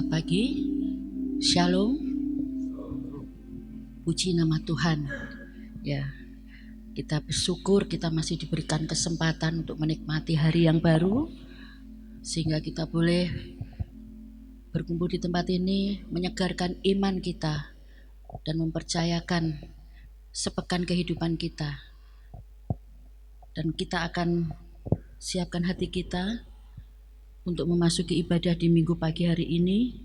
Selamat pagi, Shalom, puji nama Tuhan. Ya, kita bersyukur kita masih diberikan kesempatan untuk menikmati hari yang baru, sehingga kita boleh berkumpul di tempat ini, menyegarkan iman kita dan mempercayakan sepekan kehidupan kita. Dan kita akan siapkan hati kita untuk memasuki ibadah di minggu pagi hari ini.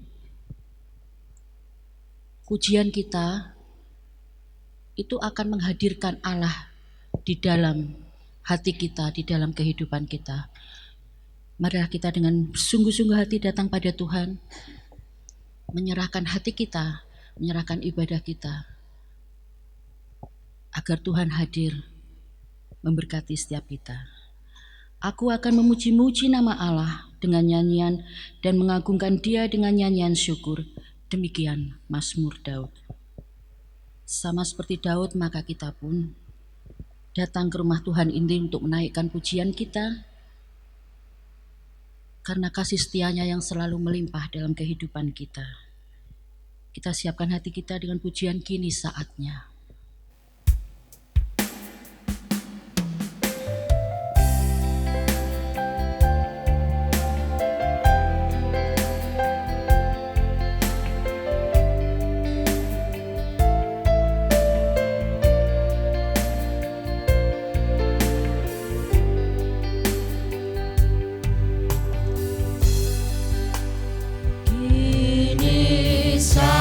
Pujian kita itu akan menghadirkan Allah di dalam hati kita, di dalam kehidupan kita. Marilah kita dengan sungguh-sungguh hati datang pada Tuhan, menyerahkan hati kita, menyerahkan ibadah kita, agar Tuhan hadir memberkati setiap kita. Aku akan memuji-muji nama Allah dengan nyanyian dan mengagungkan Dia dengan nyanyian syukur. Demikian Mazmur Daud. Sama seperti Daud, maka kita pun datang ke rumah Tuhan ini untuk menaikkan pujian kita, karena kasih setianya yang selalu melimpah dalam kehidupan kita. Kita siapkan hati kita dengan pujian kini saatnya. Kini saatnya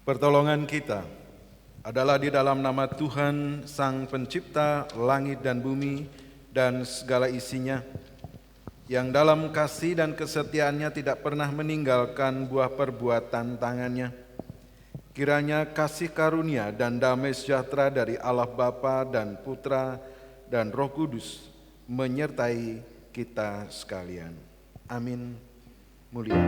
Pertolongan kita adalah di dalam nama Tuhan Sang Pencipta langit dan bumi dan segala isinya, yang dalam kasih dan kesetiaannya tidak pernah meninggalkan buah perbuatan tangannya. Kiranya kasih karunia dan damai sejahtera dari Allah Bapa dan Putra dan Roh Kudus menyertai kita sekalian. Amin. Mulia.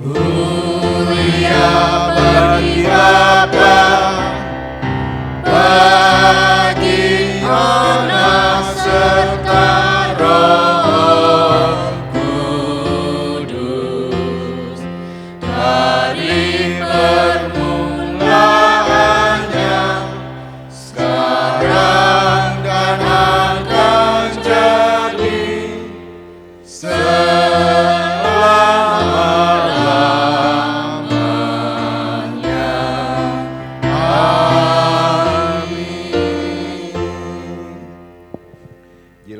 Mulia bagi Bapa, bagi Anak serta Roh Kudus, dari permulaannya, sekarang dan akan jadi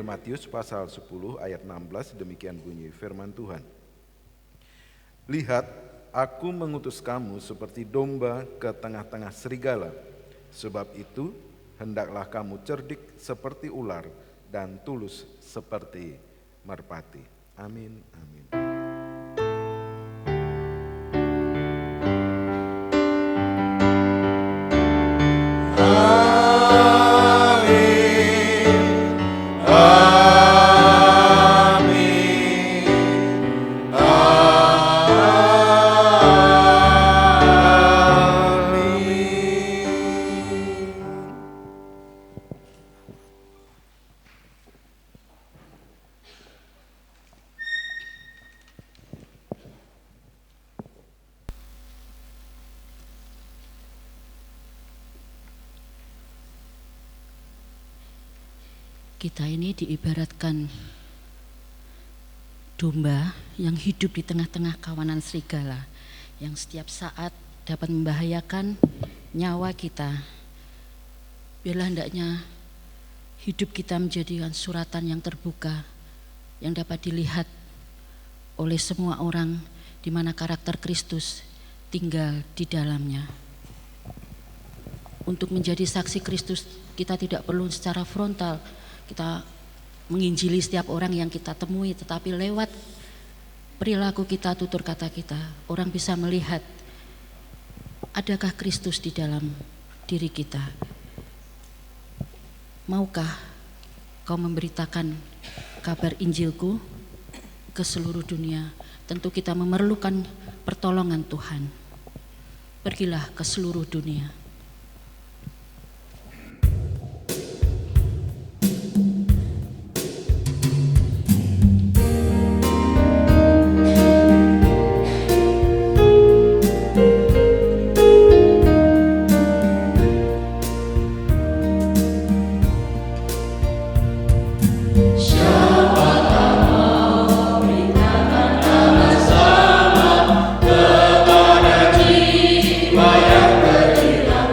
Matius pasal 10 ayat 16, demikian bunyi firman Tuhan. Lihat, aku mengutus kamu seperti domba ke tengah-tengah serigala. Sebab itu, hendaklah kamu cerdik seperti ular dan tulus seperti merpati. Amin, amin. Kita ini diibaratkan domba yang hidup di tengah-tengah kawanan serigala, yang setiap saat dapat membahayakan nyawa kita. Biarlah hendaknya hidup kita menjadikan suratan yang terbuka, yang dapat dilihat oleh semua orang, di mana karakter Kristus tinggal di dalamnya. Untuk menjadi saksi Kristus, kita tidak perlu secara frontal kita menginjili setiap orang yang kita temui, tetapi lewat perilaku kita, tutur kata kita, orang bisa melihat adakah Kristus di dalam diri kita. Maukah kau memberitakan kabar Injilku ke seluruh dunia? Tentu kita memerlukan pertolongan Tuhan. Pergilah ke seluruh dunia. kepada jiwa yang berhilang.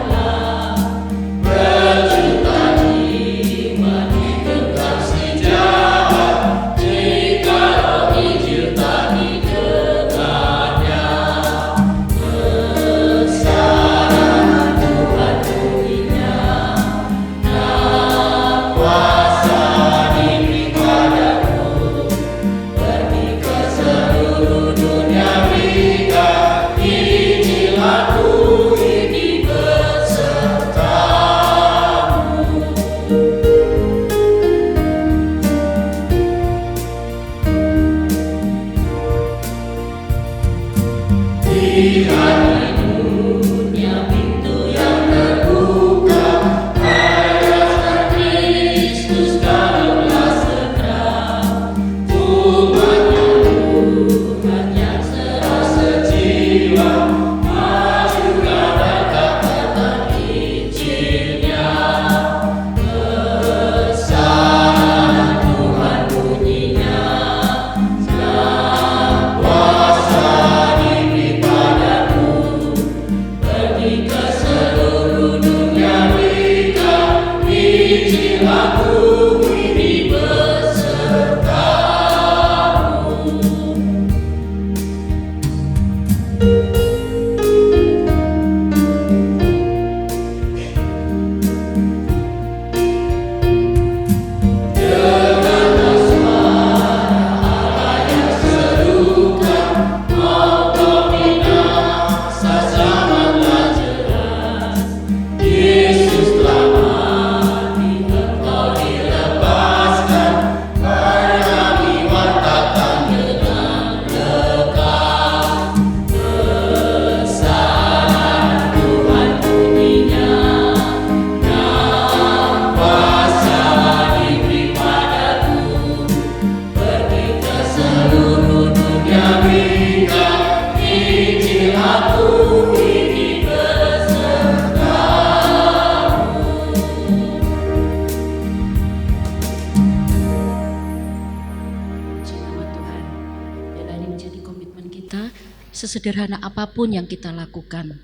sesederhana apapun yang kita lakukan,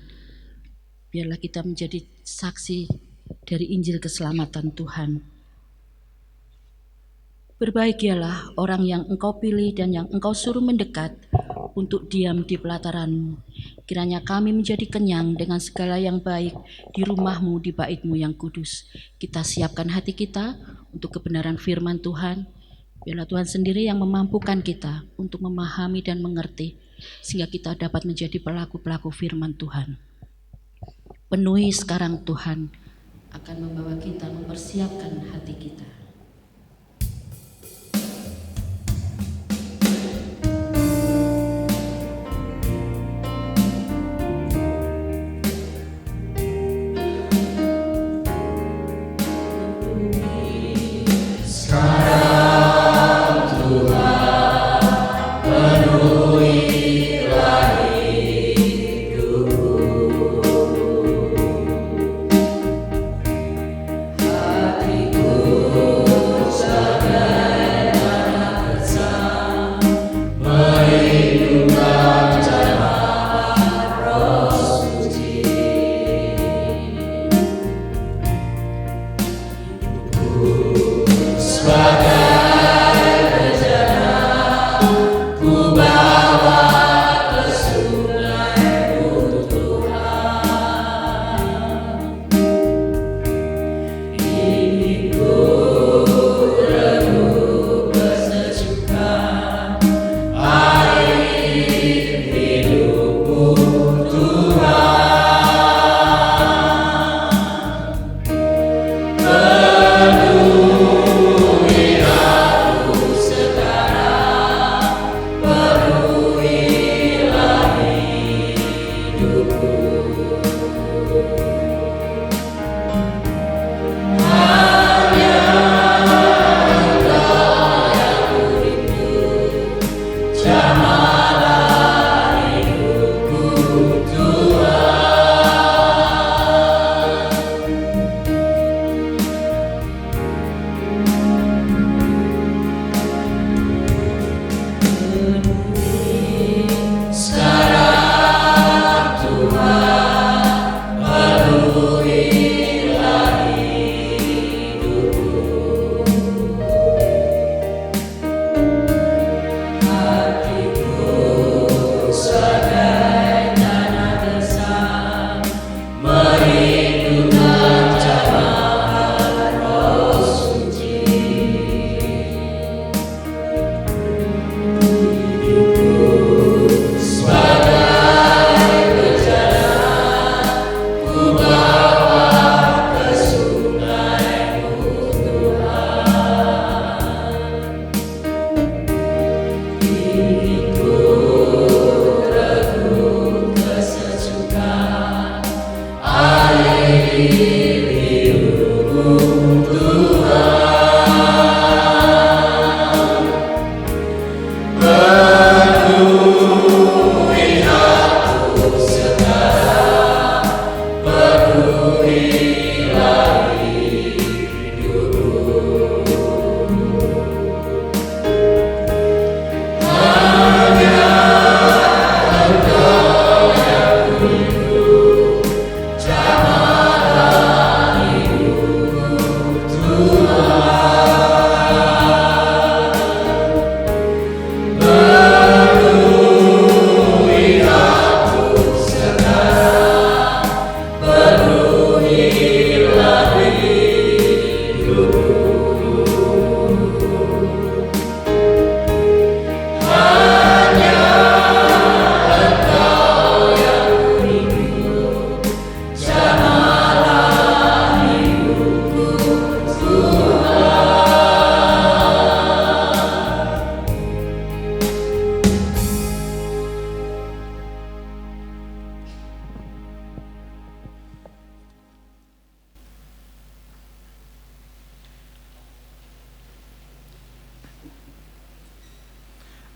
biarlah kita menjadi saksi dari Injil keselamatan Tuhan. Berbahagialah orang yang Engkau pilih dan yang Engkau suruh mendekat untuk diam di pelataran-Mu. Kiranya kami menjadi kenyang dengan segala yang baik di rumah-Mu, di bait-Mu yang kudus. Kita siapkan hati kita untuk kebenaran firman Tuhan. Biarlah Tuhan sendiri yang memampukan kita untuk memahami dan mengerti, sehingga kita dapat menjadi pelaku-pelaku firman Tuhan. Penuhi sekarang Tuhan akan membawa kita mempersiapkan hati kita.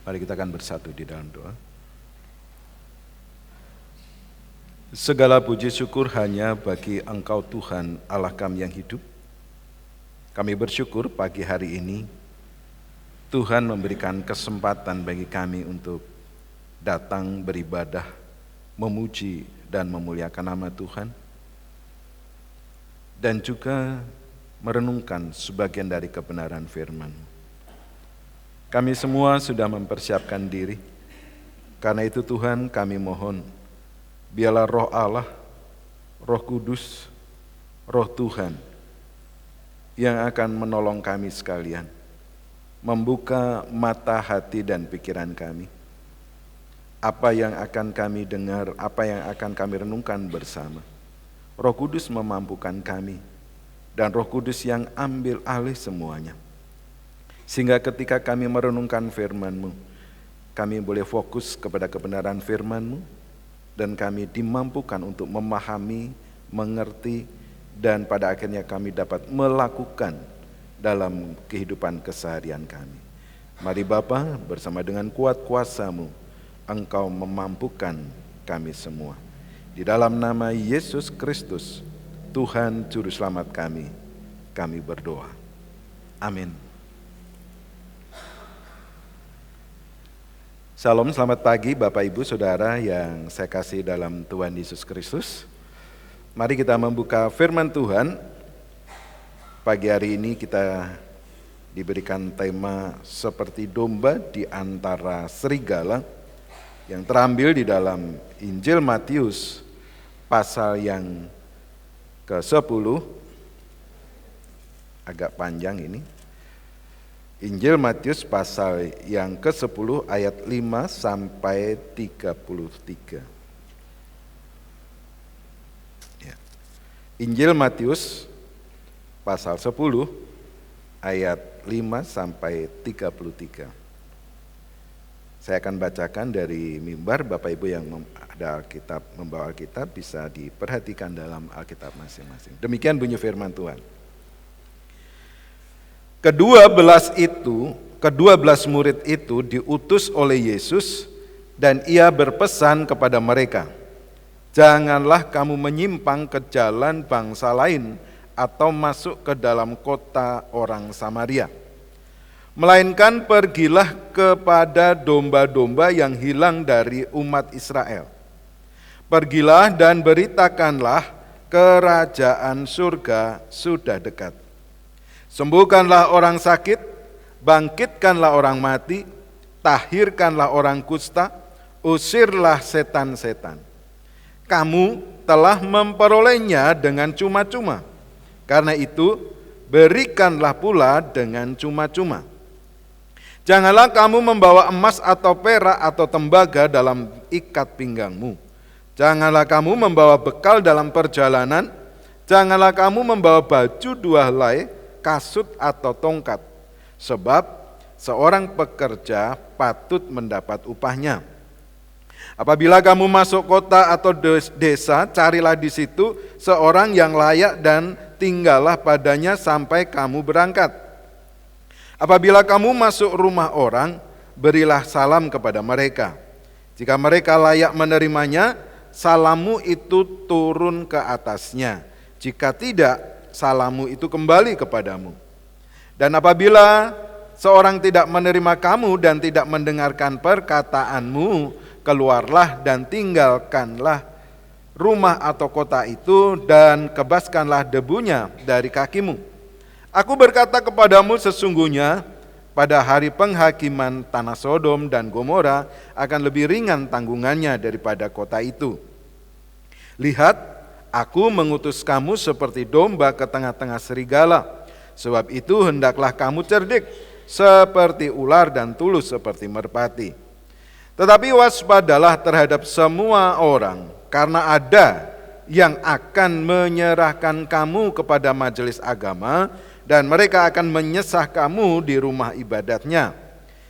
Mari kita akan bersatu di dalam doa. Segala puji syukur hanya bagi Engkau Tuhan Allah kami yang hidup. Kami bersyukur pagi hari ini Tuhan memberikan kesempatan bagi kami untuk datang beribadah, memuji dan memuliakan nama Tuhan, dan juga merenungkan sebagian dari kebenaran firman. Kami semua sudah mempersiapkan diri. Karena itu Tuhan, kami mohon, biarlah Roh Allah, Roh Kudus, Roh Tuhan yang akan menolong kami sekalian, membuka mata hati dan pikiran kami. Apa yang akan kami dengar, apa yang akan kami renungkan bersama. Roh Kudus memampukan kami, dan Roh Kudus yang ambil alih semuanya. Sehingga ketika kami merenungkan firman-Mu, kami boleh fokus kepada kebenaran firman-Mu, dan kami dimampukan untuk memahami, mengerti, dan pada akhirnya kami dapat melakukan dalam kehidupan keseharian kami. Mari Bapa, bersama dengan kuat kuasa-Mu, Engkau memampukan kami semua. Di dalam nama Yesus Kristus, Tuhan Juru Selamat kami berdoa. Amin. Salam, selamat pagi Bapak Ibu Saudara yang saya kasih dalam Tuhan Yesus Kristus. Mari kita membuka firman Tuhan. Pagi hari ini kita diberikan tema seperti domba di antara serigala, yang terambil di dalam Injil Matius pasal yang ke-10, agak panjang ini. Injil Matius pasal yang ke-10 ayat 5 sampai 33. Ya. Injil Matius pasal 10 ayat 5 sampai 33. Saya akan bacakan dari mimbar. Bapak Ibu yang ada Alkitab, membawa Alkitab bisa diperhatikan dalam Alkitab masing-masing. Demikian bunyi firman Tuhan. Kedua belas murid itu diutus oleh Yesus, dan ia berpesan kepada mereka, janganlah kamu menyimpang ke jalan bangsa lain atau masuk ke dalam kota orang Samaria. Melainkan pergilah kepada domba-domba yang hilang dari umat Israel. Pergilah dan beritakanlah kerajaan surga sudah dekat. Sembuhkanlah orang sakit, bangkitkanlah orang mati, tahirkanlah orang kusta, usirlah setan-setan. Kamu telah memperolehnya dengan cuma-cuma, karena itu berikanlah pula dengan cuma-cuma. Janganlah kamu membawa emas atau perak atau tembaga dalam ikat pinggangmu. Janganlah kamu membawa bekal dalam perjalanan. Janganlah kamu membawa baju 2 helai, kasut atau tongkat. Sebab seorang pekerja patut mendapat upahnya. Apabila kamu masuk kota atau desa, carilah di situ seorang yang layak dan tinggallah padanya sampai kamu berangkat. Apabila kamu masuk rumah orang, berilah salam kepada mereka. Jika mereka layak menerimanya, salammu itu turun ke atasnya. Jika tidak, salammu itu kembali kepadamu. Dan apabila seorang tidak menerima kamu dan tidak mendengarkan perkataanmu, keluarlah dan tinggalkanlah rumah atau kota itu dan kebaskanlah debunya dari kakimu. Aku berkata kepadamu, sesungguhnya pada hari penghakiman tanah Sodom dan Gomora akan lebih ringan tanggungannya daripada kota itu. Lihat, aku mengutus kamu seperti domba ke tengah-tengah serigala. Sebab itu hendaklah kamu cerdik seperti ular dan tulus seperti merpati. Tetapi waspadalah terhadap semua orang, karena ada yang akan menyerahkan kamu kepada majelis agama, dan mereka akan menyesah kamu di rumah ibadatnya.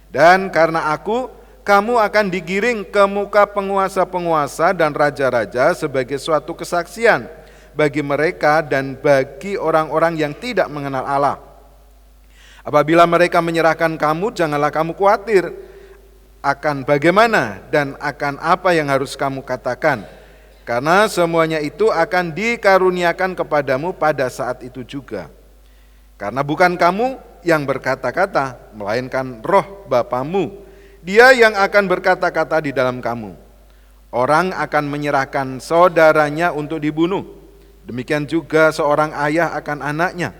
Dan karena aku, kamu akan digiring ke muka penguasa-penguasa dan raja-raja sebagai suatu kesaksian bagi mereka dan bagi orang-orang yang tidak mengenal Allah. Apabila mereka menyerahkan kamu, janganlah kamu khawatir akan bagaimana dan akan apa yang harus kamu katakan, karena semuanya itu akan dikaruniakan kepadamu pada saat itu juga. Karena bukan kamu yang berkata-kata, melainkan Roh Bapamu dia yang akan berkata-kata di dalam kamu. Orang akan menyerahkan saudaranya untuk dibunuh. Demikian juga seorang ayah akan anaknya.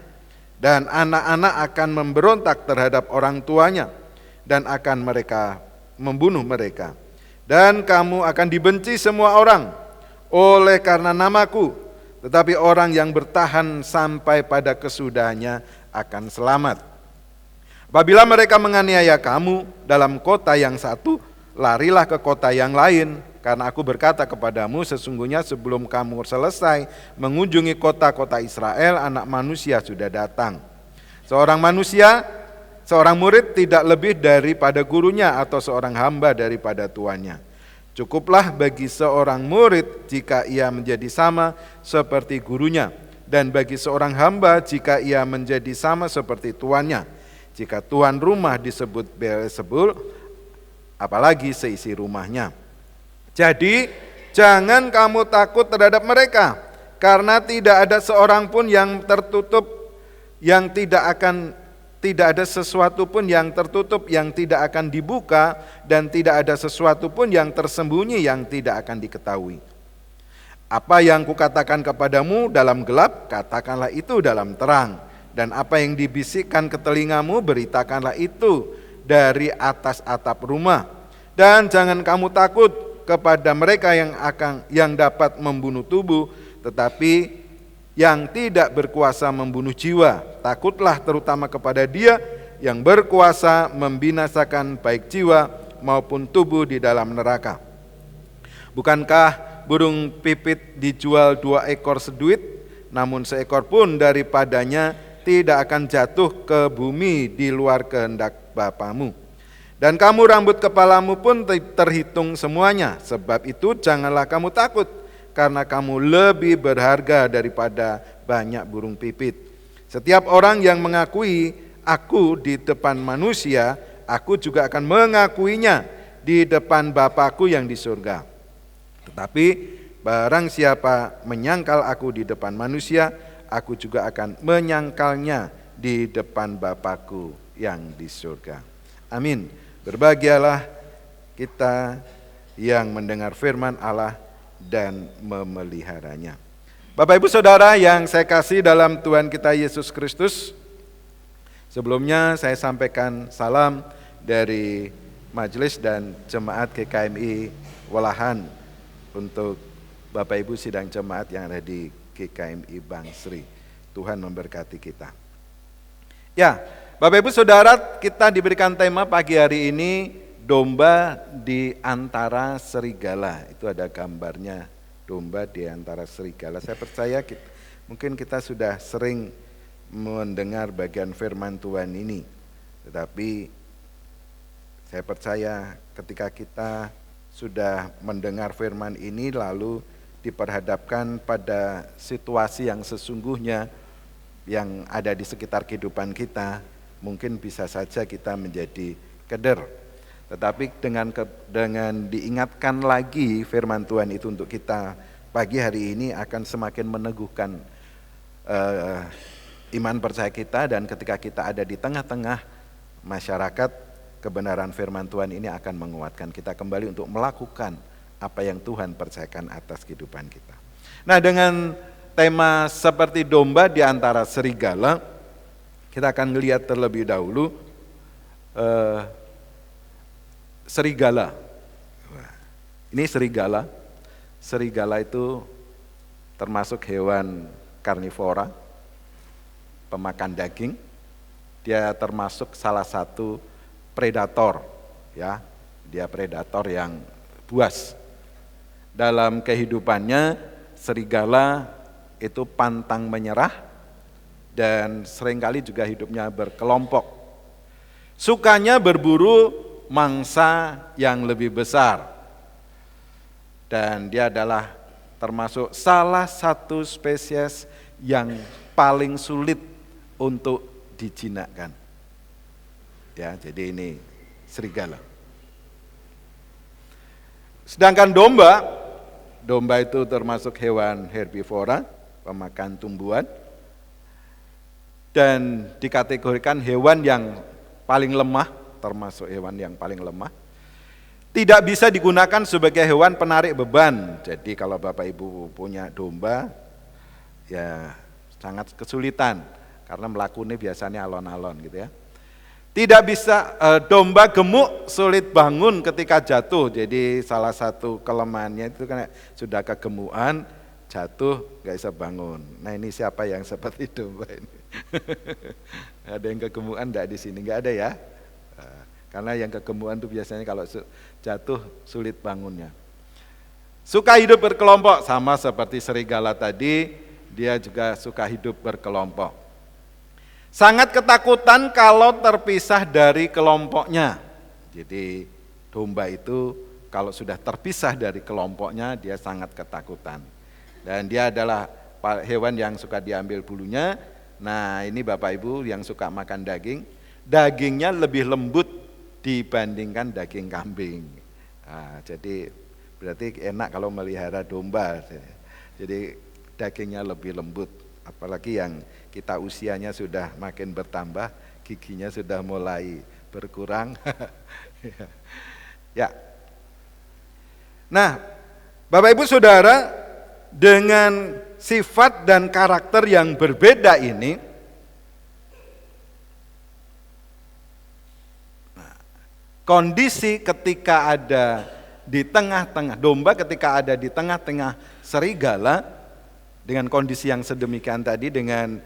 Dan anak-anak akan memberontak terhadap orang tuanya dan akan mereka membunuh mereka. Dan kamu akan dibenci semua orang oleh karena namaku, tetapi orang yang bertahan sampai pada kesudahannya akan selamat. Apabila mereka menganiaya kamu dalam kota yang satu, larilah ke kota yang lain, karena aku berkata kepadamu, sesungguhnya sebelum kamu selesai mengunjungi kota-kota Israel, Anak Manusia sudah datang. Seorang murid tidak lebih daripada gurunya, atau seorang hamba daripada tuannya. Cukuplah bagi seorang murid jika ia menjadi sama seperti gurunya, dan bagi seorang hamba jika ia menjadi sama seperti tuannya. Jika tuan rumah disebut Beelzebul, apalagi seisi rumahnya. Jadi jangan kamu takut terhadap mereka, karena tidak ada seorang pun yang tertutup, yang tidak ada sesuatu pun yang tertutup yang tidak akan dibuka, dan tidak ada sesuatu pun yang tersembunyi yang tidak akan diketahui. Apa yang kukatakan kepadamu dalam gelap, katakanlah itu dalam terang, dan apa yang dibisikkan ke telingamu, beritakanlah itu dari atas atap rumah. Dan jangan kamu takut kepada mereka yang dapat membunuh tubuh, tetapi yang tidak berkuasa membunuh jiwa. Takutlah terutama kepada Dia yang berkuasa membinasakan baik jiwa maupun tubuh di dalam neraka. Bukankah burung pipit dijual 2 ekor seduit, namun seekor pun daripadanya tidak akan jatuh ke bumi di luar kehendak Bapamu. Dan kamu rambut kepalamu pun terhitung semuanya. Sebab itu janganlah kamu takut, karena kamu lebih berharga daripada banyak burung pipit. Setiap orang yang mengakui aku di depan manusia, aku juga akan mengakuinya di depan Bapa-Ku yang di surga. Tetapi barang siapa menyangkal aku di depan manusia, aku juga akan menyangkalnya di depan Bapa-Ku yang di surga. Amin. Berbahagialah kita yang mendengar firman Allah dan memeliharanya. Bapak Ibu Saudara yang saya kasih dalam Tuhan kita Yesus Kristus, sebelumnya saya sampaikan salam dari majelis dan jemaat GKMI Walahan untuk Bapak Ibu sidang jemaat yang ada di GKMI Bangsri. Tuhan memberkati kita. Ya, Bapak Ibu Saudara, kita diberikan tema pagi hari ini, domba di antara serigala. Itu ada gambarnya, domba di antara serigala. Saya percaya mungkin kita sudah sering mendengar bagian firman Tuhan ini. Tetapi saya percaya ketika kita sudah mendengar firman ini lalu diperhadapkan pada situasi yang sesungguhnya yang ada di sekitar kehidupan kita, mungkin bisa saja kita menjadi keder. Tetapi dengan diingatkan lagi firman Tuhan itu untuk kita pagi hari ini akan semakin meneguhkan iman percaya kita, dan ketika kita ada di tengah-tengah masyarakat, kebenaran firman Tuhan ini akan menguatkan kita kembali untuk melakukan apa yang Tuhan percayakan atas kehidupan kita. Nah, dengan tema seperti domba di antara serigala, kita akan melihat terlebih dahulu serigala. Ini serigala. Serigala itu termasuk hewan karnivora, pemakan daging. Dia termasuk salah satu predator, ya. Dia predator yang buas. Dalam kehidupannya, serigala itu pantang menyerah dan seringkali juga hidupnya berkelompok. Sukanya berburu mangsa yang lebih besar. Dan dia adalah termasuk salah satu spesies yang paling sulit untuk dijinakkan. Ya, jadi ini serigala. Sedangkan domba itu termasuk hewan herbivora, pemakan tumbuhan, dan dikategorikan hewan yang paling lemah, termasuk hewan yang paling lemah. tidak bisa digunakan sebagai hewan penarik beban. Jadi kalau Bapak Ibu punya domba, ya sangat kesulitan karena melakukannya biasanya alon-alon gitu ya. Tidak bisa, domba gemuk sulit bangun ketika jatuh. Jadi salah satu kelemahannya itu kan sudah kegemukan, jatuh nggak bisa bangun. Nah ini siapa yang seperti domba ini? Ada yang kegemukan enggak di sini? Enggak ada ya? Karena yang kegemukan itu biasanya kalau jatuh sulit bangunnya. Suka hidup berkelompok, sama seperti serigala tadi, dia juga suka hidup berkelompok. Sangat ketakutan kalau terpisah dari kelompoknya. Jadi domba itu kalau sudah terpisah dari kelompoknya, dia sangat ketakutan. Dan dia adalah hewan yang suka diambil bulunya. Nah ini Bapak Ibu yang suka makan daging, dagingnya lebih lembut dibandingkan daging kambing. Nah, jadi berarti enak kalau melihara domba. Jadi dagingnya lebih lembut. Apalagi yang kita usianya sudah makin bertambah, giginya sudah mulai berkurang. Ya. Nah, Bapak Ibu Saudara, dengan sifat dan karakter yang berbeda ini, kondisi ketika ada di tengah-tengah domba, ketika ada di tengah-tengah serigala, dengan kondisi yang sedemikian tadi, dengan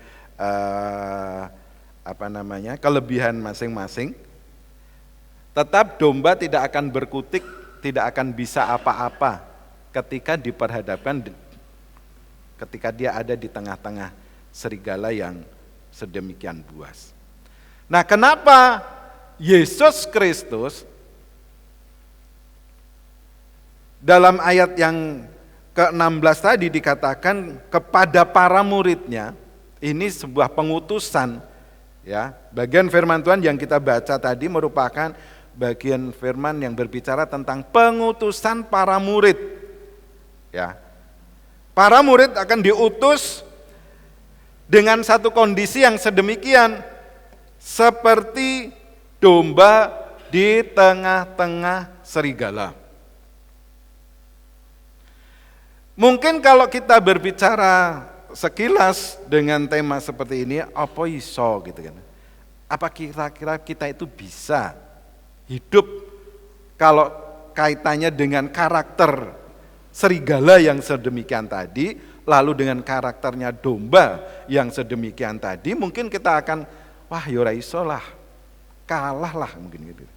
kelebihan masing-masing, tetap domba tidak akan berkutik, tidak akan bisa apa-apa ketika diperhadapkan, ketika dia ada di tengah-tengah serigala yang sedemikian buas. Nah, kenapa Yesus Kristus dalam ayat yang ke-16 tadi dikatakan kepada para muridnya, ini sebuah pengutusan ya. Bagian firman Tuhan yang kita baca tadi merupakan bagian firman yang berbicara tentang pengutusan para murid. Ya. Para murid akan diutus dengan satu kondisi yang sedemikian, seperti domba di tengah-tengah serigala. Mungkin kalau kita berbicara sekilas dengan tema seperti ini, apa iso gitu kan? Apa kira-kira kita itu bisa hidup kalau kaitannya dengan karakter serigala yang sedemikian tadi, lalu dengan karakternya domba yang sedemikian tadi, mungkin kita akan, wah yora iso lah, kalah lah mungkin gitu.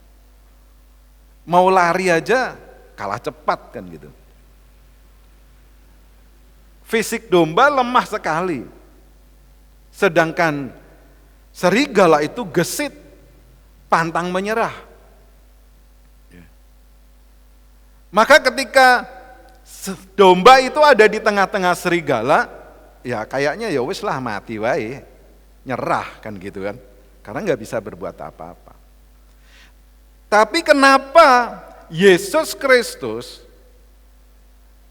Mau lari aja kalah cepat kan gitu. Fisik domba lemah sekali. Sedangkan serigala itu gesit, pantang menyerah. Maka ketika domba itu ada di tengah-tengah serigala, ya kayaknya ya wis lah mati wae, nyerah kan gitu kan. Karena nggak bisa berbuat apa-apa. Tapi kenapa Yesus Kristus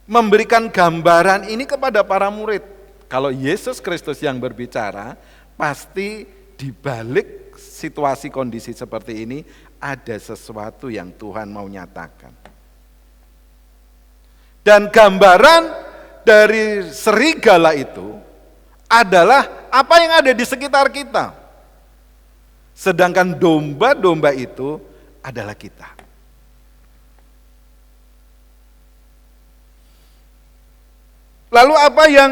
memberikan gambaran ini kepada para murid? Kalau Yesus Kristus yang berbicara, pasti di balik situasi kondisi seperti ini ada sesuatu yang Tuhan mau nyatakan. Dan gambaran dari serigala itu adalah apa yang ada di sekitar kita. Sedangkan domba-domba itu adalah kita. Lalu apa yang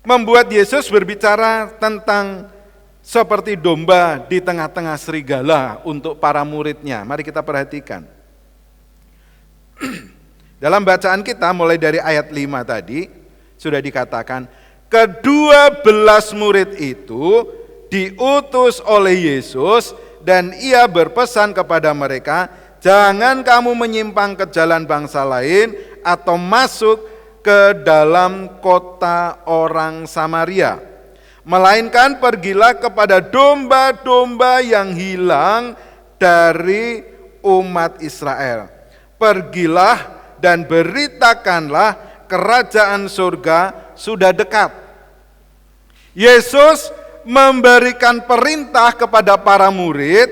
membuat Yesus berbicara tentang seperti domba di tengah-tengah serigala untuk para muridnya? Mari kita perhatikan. Dalam bacaan kita mulai dari ayat 5 tadi sudah dikatakan, kedua belas murid itu diutus oleh Yesus dan ia berpesan kepada mereka, jangan kamu menyimpang ke jalan bangsa lain atau masuk ke dalam kota orang Samaria, melainkan pergilah kepada domba-domba yang hilang dari umat Israel. Pergilah dan beritakanlah kerajaan surga sudah dekat. Yesus memberikan perintah kepada para murid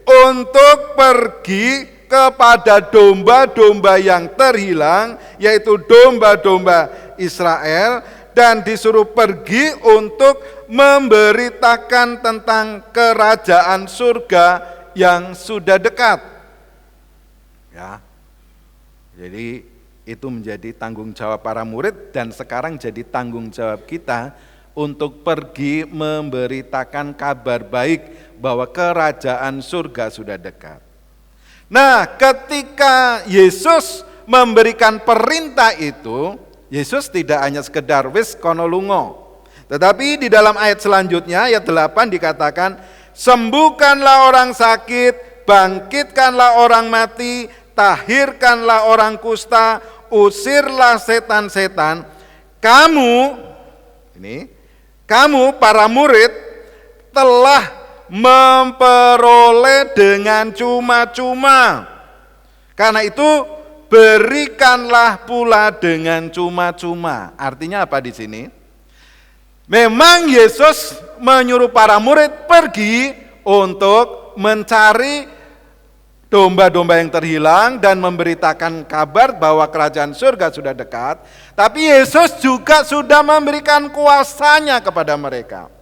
untuk pergi kepada domba-domba yang terhilang, yaitu domba-domba Israel, dan disuruh pergi untuk memberitakan tentang kerajaan surga yang sudah dekat. Ya. Jadi itu menjadi tanggung jawab para murid, dan sekarang jadi tanggung jawab kita untuk pergi memberitakan kabar baik bahwa kerajaan surga sudah dekat. Nah, ketika Yesus memberikan perintah itu, Yesus tidak hanya sekedar wis kono lungo, tetapi di dalam ayat selanjutnya, ayat 8 dikatakan, sembuhkanlah orang sakit, bangkitkanlah orang mati, tahirkanlah orang kusta, usirlah setan-setan. Kamu para murid telah memperoleh dengan cuma-cuma. Karena itu berikanlah pula dengan cuma-cuma. Artinya apa di sini? Memang Yesus menyuruh para murid pergi untuk mencari domba-domba yang terhilang dan memberitakan kabar bahwa kerajaan surga sudah dekat. Tapi Yesus juga sudah memberikan kuasanya kepada mereka.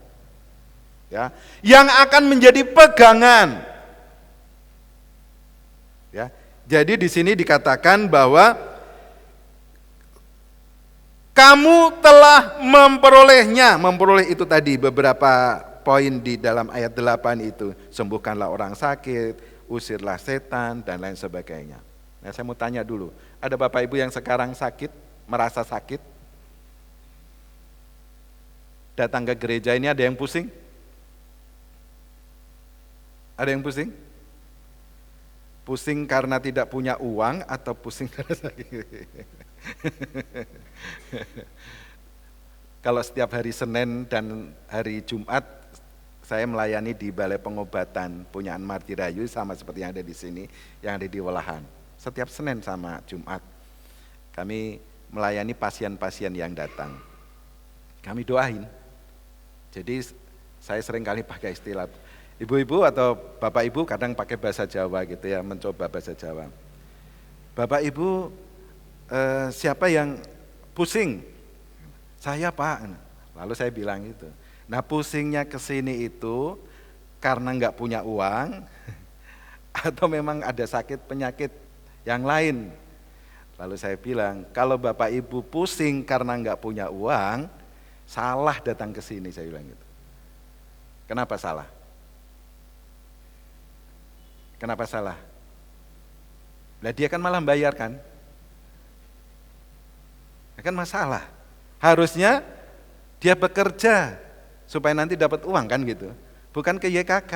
Ya, yang akan menjadi pegangan. Ya, jadi di sini dikatakan bahwa kamu telah memperolehnya. Memperoleh itu tadi beberapa poin di dalam ayat 8 itu. Sembuhkanlah orang sakit, usirlah setan, dan lain sebagainya. Nah, saya mau tanya dulu, ada Bapak Ibu yang sekarang sakit, merasa sakit? Datang ke gereja ini ada yang pusing? Ada yang pusing? Pusing karena tidak punya uang atau pusing karena sakit? Kalau setiap hari Senin dan hari Jumat saya melayani di Balai Pengobatan Punyaan Martirayu, sama seperti yang ada di sini, yang ada di Welahan. Setiap Senin sama Jumat kami melayani pasien-pasien yang datang. Kami doain. Jadi saya sering kali pakai istilah ibu-ibu atau bapak ibu kadang pakai bahasa Jawa gitu ya, mencoba bahasa Jawa. Bapak ibu siapa yang pusing? Saya Pak. Lalu saya bilang gitu. Nah, pusingnya ke sini itu karena nggak punya uang atau memang ada sakit penyakit yang lain. Lalu saya bilang, kalau Bapak Ibu pusing karena nggak punya uang, salah datang ke sini, saya bilang gitu. Kenapa salah? Kenapa salah? Lah dia kan malah membayar kan? Kan masalah. Harusnya dia bekerja supaya nanti dapat uang kan gitu. Bukan ke YKK.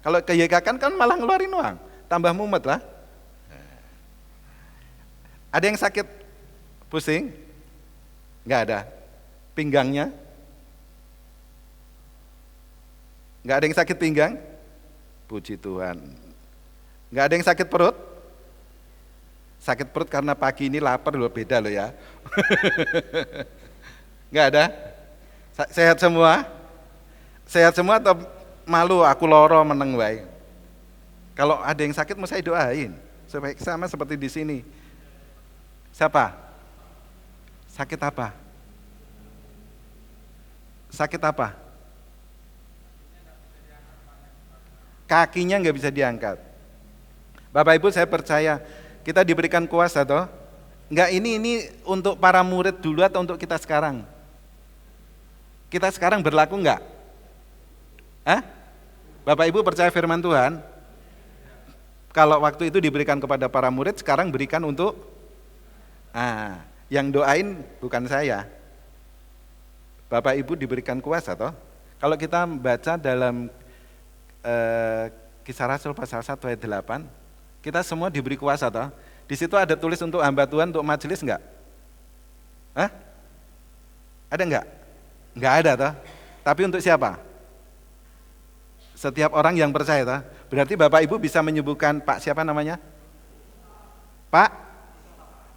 Kalau ke YKK kan malah ngeluarin uang, tambah mumet lah. Ada yang sakit pusing? Enggak ada. Pinggangnya? Enggak ada yang sakit pinggang? Puji Tuhan. Enggak ada yang sakit perut? Sakit perut karena pagi ini lapar loh, beda loh ya. Enggak ada? Sehat semua? Sehat semua atau malu aku loro meneng wae? Kalau ada yang sakit mau saya doain supaya sama seperti di sini. Siapa? Sakit apa? Sakit apa? Kakinya nggak bisa diangkat. Bapak Ibu, saya percaya kita diberikan kuasa toh. Enggak, ini untuk para murid dulu atau untuk kita sekarang? Kita sekarang berlaku enggak? Hah? Bapak Ibu percaya firman Tuhan? Kalau waktu itu diberikan kepada para murid, sekarang berikan untuk yang doain bukan saya. Bapak Ibu diberikan kuasa toh. Kalau kita baca dalam Kisah Rasul pasal 1 ayat 8, kita semua diberi kuasa toh. Di situ ada tulis untuk hamba Tuhan, untuk majelis enggak? Hah? Ada enggak? Enggak ada toh. Tapi untuk siapa? Setiap orang yang percaya toh. Berarti Bapak Ibu bisa menyembuhkan Pak siapa namanya? Pak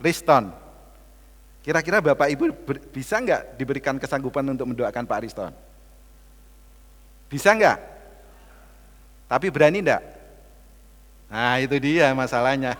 Riston. Kira-kira Bapak Ibu bisa enggak diberikan kesanggupan untuk mendoakan Pak Riston? Bisa enggak? Tapi berani enggak? Nah itu dia masalahnya.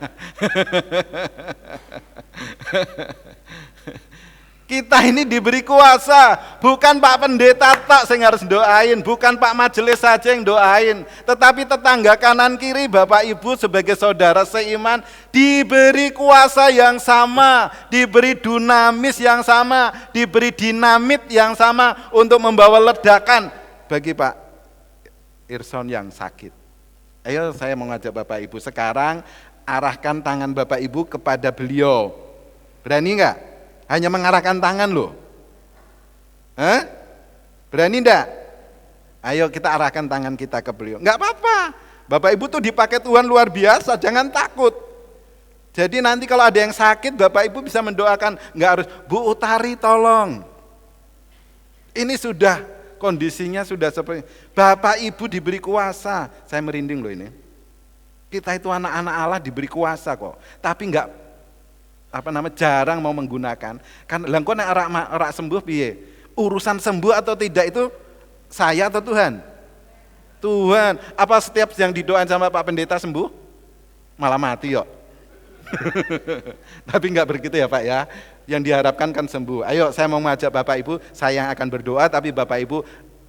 Kita ini diberi kuasa, bukan Pak Pendeta tak yang harus doain, bukan Pak Majelis saja yang doain, tetapi tetangga kanan kiri, Bapak Ibu sebagai saudara seiman diberi kuasa yang sama, diberi dunamis yang sama, diberi dinamit yang sama untuk membawa ledakan bagi Pak Irson yang sakit. Ayo saya mengajak Bapak Ibu sekarang arahkan tangan Bapak Ibu kepada beliau. Berani enggak? Hanya mengarahkan tangan loh. Berani enggak? Ayo kita arahkan tangan kita ke beliau. Enggak apa-apa. Bapak Ibu tuh dipakai Tuhan luar biasa, jangan takut. Jadi nanti kalau ada yang sakit, Bapak Ibu bisa mendoakan. Enggak harus, Bu Utari tolong. Ini sudah, kondisinya sudah seperti, Bapak Ibu diberi kuasa. Saya merinding loh ini. Kita itu anak-anak Allah diberi kuasa kok. Tapi enggak jarang mau menggunakan. Kan langkon ora sembuh piye? Urusan sembuh atau tidak itu saya atau Tuhan? Tuhan. Apa setiap yang didoain sama Pak Pendeta sembuh? Malah mati yuk. Tapi enggak begitu ya Pak ya. Yang diharapkan kan sembuh. Ayo saya mau mengajak Bapak Ibu, saya yang akan berdoa tapi Bapak Ibu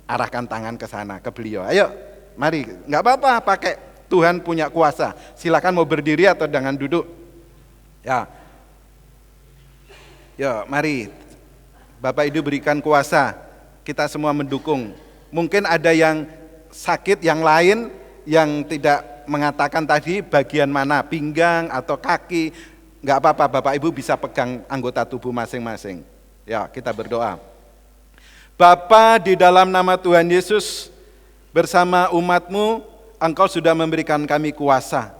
arahkan tangan ke sana, ke beliau. Ayo, mari. Enggak apa-apa, pakai Tuhan punya kuasa. Silakan mau berdiri atau dengan duduk. Ya. Ya, mari Bapak Ibu berikan kuasa, kita semua mendukung. Mungkin ada yang sakit yang lain yang tidak mengatakan tadi bagian mana, pinggang atau kaki, enggak apa-apa, Bapak Ibu bisa pegang anggota tubuh masing-masing. Ya, kita berdoa. Bapa, di dalam nama Tuhan Yesus, bersama umat-Mu, Engkau sudah memberikan kami kuasa.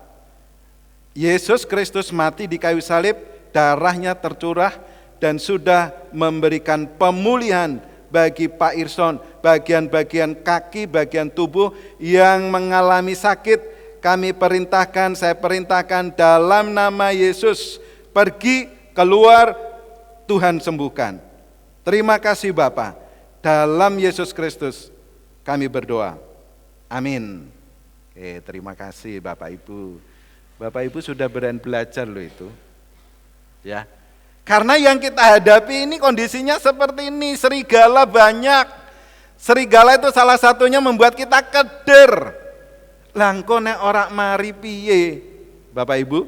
Yesus Kristus mati di kayu salib, darahnya tercurah, dan sudah memberikan pemulihan bagi Pak Irson, bagian-bagian kaki, bagian tubuh yang mengalami sakit. Kami perintahkan, saya perintahkan dalam nama Yesus, pergi, keluar, Tuhan sembuhkan. Terima kasih Bapa, dalam Yesus Kristus kami berdoa. Amin. Oke, terima kasih Bapak Ibu. Bapak Ibu sudah belajar loh itu. Ya. Karena yang kita hadapi ini kondisinya seperti ini, serigala banyak. Serigala itu salah satunya membuat kita keder. Langko nek ora mari piye? Bapak Ibu,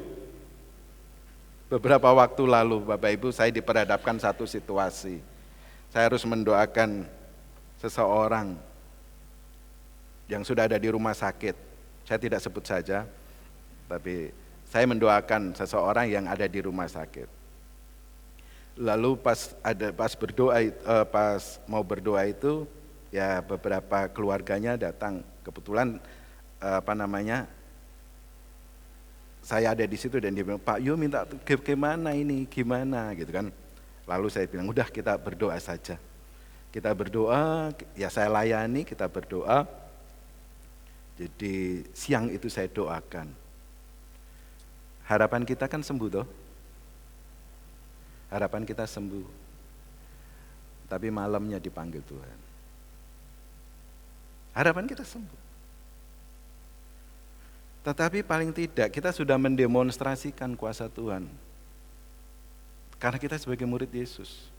beberapa waktu lalu Bapak Ibu saya diperhadapkan satu situasi. Saya harus mendoakan seseorang yang sudah ada di rumah sakit. Saya tidak sebut saja, tapi saya mendoakan seseorang yang ada di rumah sakit. Lalu pas mau berdoa itu ya beberapa keluarganya datang, kebetulan saya ada di situ dan dia bilang, Pak Yo minta gimana ini, gimana gitu kan. Lalu saya bilang udah kita berdoa saja. Kita berdoa, ya saya layani, kita berdoa. Jadi siang itu saya doakan. Harapan kita kan sembuh toh. Harapan kita sembuh, tapi malamnya dipanggil Tuhan. Harapan kita sembuh. Tetapi paling tidak kita sudah mendemonstrasikan kuasa Tuhan. Karena kita sebagai murid Yesus.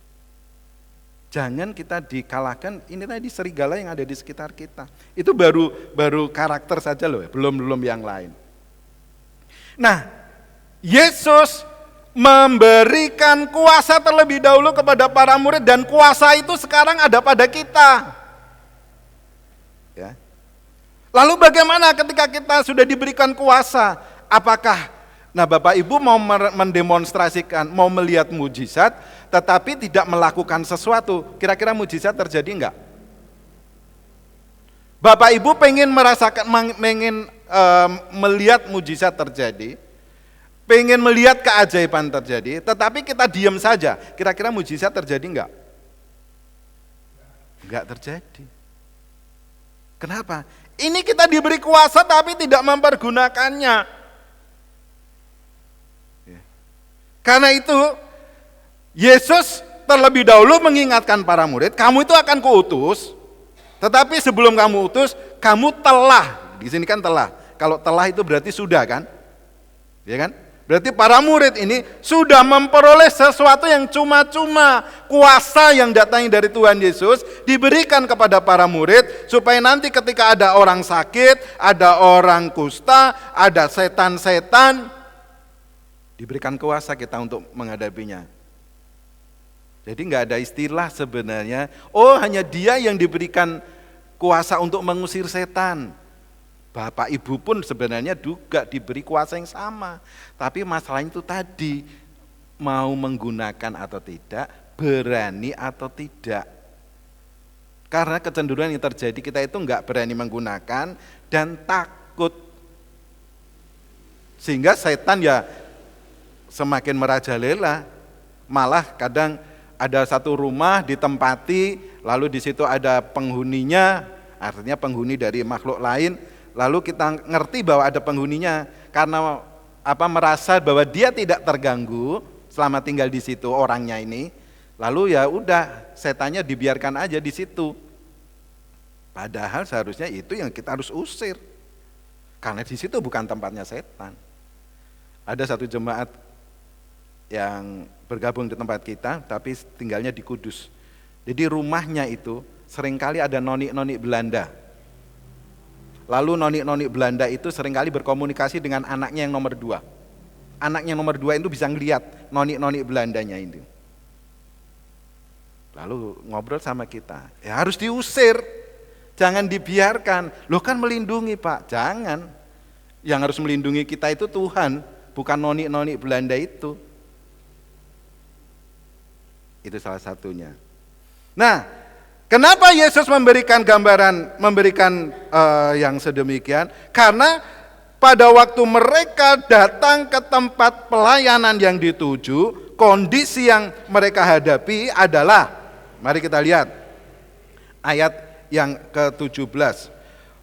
Jangan kita dikalahkan, ini tadi serigala yang ada di sekitar kita. Itu baru karakter saja loh, belum yang lain. Nah, Yesus memberikan kuasa terlebih dahulu kepada para murid dan kuasa itu sekarang ada pada kita. Ya. Lalu bagaimana ketika kita sudah diberikan kuasa? Apakah Bapak Ibu mau mendemonstrasikan, mau melihat mujizat tetapi tidak melakukan sesuatu, kira-kira mujizat terjadi enggak? Bapak Ibu pengen melihat mujizat terjadi, pengen melihat keajaiban terjadi, tetapi kita diam saja, kira-kira mujizat terjadi enggak? Enggak terjadi. Kenapa? Ini kita diberi kuasa tapi tidak mempergunakannya. Karena itu Yesus terlebih dahulu mengingatkan para murid, kamu itu akan kuutus, tetapi sebelum kamu utus, kamu telah, di sini kan telah, Kalau telah itu berarti sudah kan? Ya kan? Berarti para murid ini sudah memperoleh sesuatu yang cuma-cuma. Kuasa yang datangnya dari Tuhan Yesus diberikan kepada para murid supaya nanti ketika ada orang sakit, ada orang kusta, ada setan-setan, diberikan kuasa kita untuk menghadapinya. Jadi nggak ada istilah sebenarnya, oh hanya dia yang diberikan kuasa untuk mengusir setan. Bapak ibu pun sebenarnya juga diberi kuasa yang sama. Tapi masalahnya itu tadi, mau menggunakan atau tidak, berani atau tidak. Karena kecenderungan yang terjadi kita itu nggak berani menggunakan dan takut. Sehingga setan ya semakin merajalela. Malah kadang ada satu rumah ditempati, lalu di situ ada penghuninya, artinya penghuni dari makhluk lain, lalu kita ngerti bahwa ada penghuninya karena merasa bahwa dia tidak terganggu selama tinggal di situ orangnya ini, lalu ya udah setannya dibiarkan aja di situ. Padahal seharusnya itu yang kita harus usir, karena di situ bukan tempatnya setan. Ada satu jemaat yang bergabung di tempat kita, tapi tinggalnya di Kudus. Jadi rumahnya itu seringkali ada noni-noni Belanda. Lalu noni-noni Belanda itu seringkali berkomunikasi dengan anaknya yang nomor 2. Anaknya yang nomor 2 itu bisa ngelihat noni-noni Belandanya ini. Lalu ngobrol sama kita, ya harus diusir, jangan dibiarkan. Loh kan melindungi Pak, jangan. Yang harus melindungi kita itu Tuhan, bukan noni-noni Belanda itu. Itu salah satunya. Nah, kenapa Yesus memberikan gambaran, yang sedemikian? Karena pada waktu mereka datang ke tempat pelayanan yang dituju, kondisi yang mereka hadapi adalah, mari kita lihat ayat yang ke-17.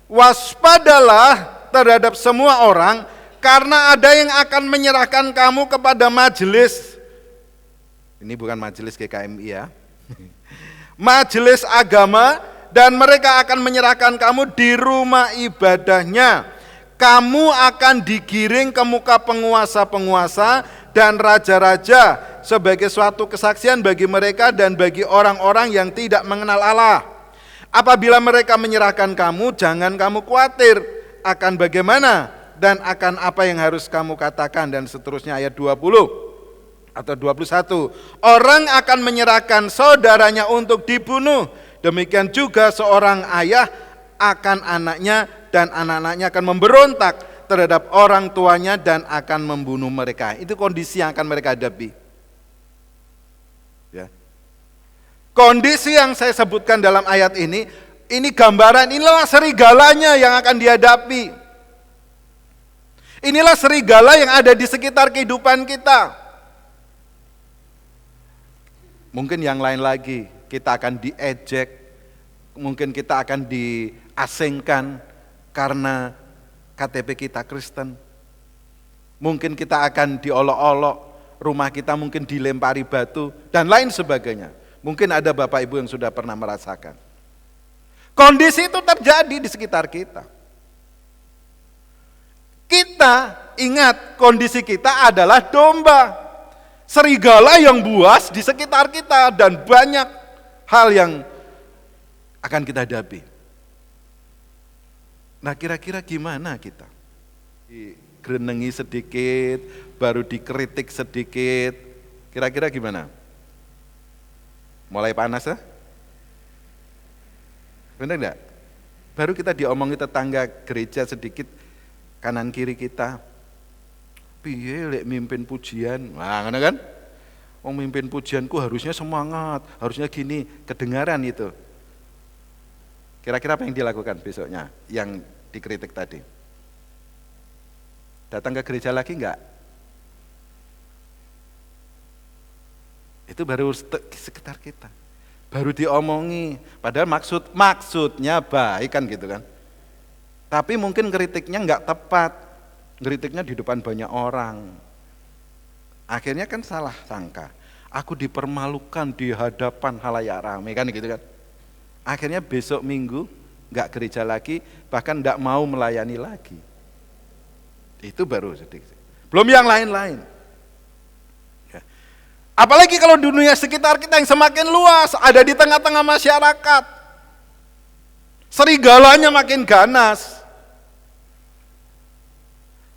Waspadalah terhadap semua orang, karena ada yang akan menyerahkan kamu kepada majelis. Ini bukan majelis GKMI ya. Majelis agama, dan mereka akan menyerahkan kamu di rumah ibadahnya. Kamu akan digiring ke muka penguasa-penguasa dan raja-raja sebagai suatu kesaksian bagi mereka dan bagi orang-orang yang tidak mengenal Allah. Apabila mereka menyerahkan kamu, jangan kamu khawatir akan bagaimana dan akan apa yang harus kamu katakan, dan seterusnya. Ayat 20 atau 21, orang akan menyerahkan saudaranya untuk dibunuh, demikian juga seorang ayah akan anaknya, dan anak-anaknya akan memberontak terhadap orang tuanya dan akan membunuh mereka. Itu kondisi yang akan mereka hadapi ya. Kondisi yang saya sebutkan dalam ayat ini gambaran, inilah serigalanya yang akan dihadapi. Inilah serigala yang ada di sekitar kehidupan kita. Mungkin yang lain lagi, kita akan diejek, mungkin kita akan diasingkan karena KTP kita Kristen. Mungkin kita akan diolok-olok, rumah kita mungkin dilempari batu, dan lain sebagainya. Mungkin ada Bapak Ibu yang sudah pernah merasakan. Kondisi itu terjadi di sekitar kita. Kita ingat, kondisi kita adalah domba. Serigala yang buas di sekitar kita, dan banyak hal yang akan kita hadapi. Nah, kira-kira gimana kita? Digerenengi sedikit, baru dikritik sedikit, kira-kira gimana? Mulai panas ya? Benar enggak? Baru kita diomongi tetangga gereja sedikit, kanan kiri kita, piye lek mimpin pujian, nah kan? Mimpin pujianku harusnya semangat, harusnya gini, kedengaran itu. Kira-kira apa yang dilakukan besoknya, yang dikritik tadi? Datang ke gereja lagi enggak? Itu baru sekitar kita, baru diomongi, padahal maksudnya baik kan gitu kan. Tapi mungkin kritiknya enggak tepat. Kritiknya di depan banyak orang. Akhirnya kan salah sangka. Aku dipermalukan di hadapan halayak ramai kan gitu kan. Akhirnya besok minggu enggak gereja lagi, bahkan enggak mau melayani lagi. Itu baru sedikit. Belum yang lain-lain. Ya. Apalagi kalau dunia sekitar kita yang semakin luas, ada di tengah-tengah masyarakat. Serigalanya makin ganas.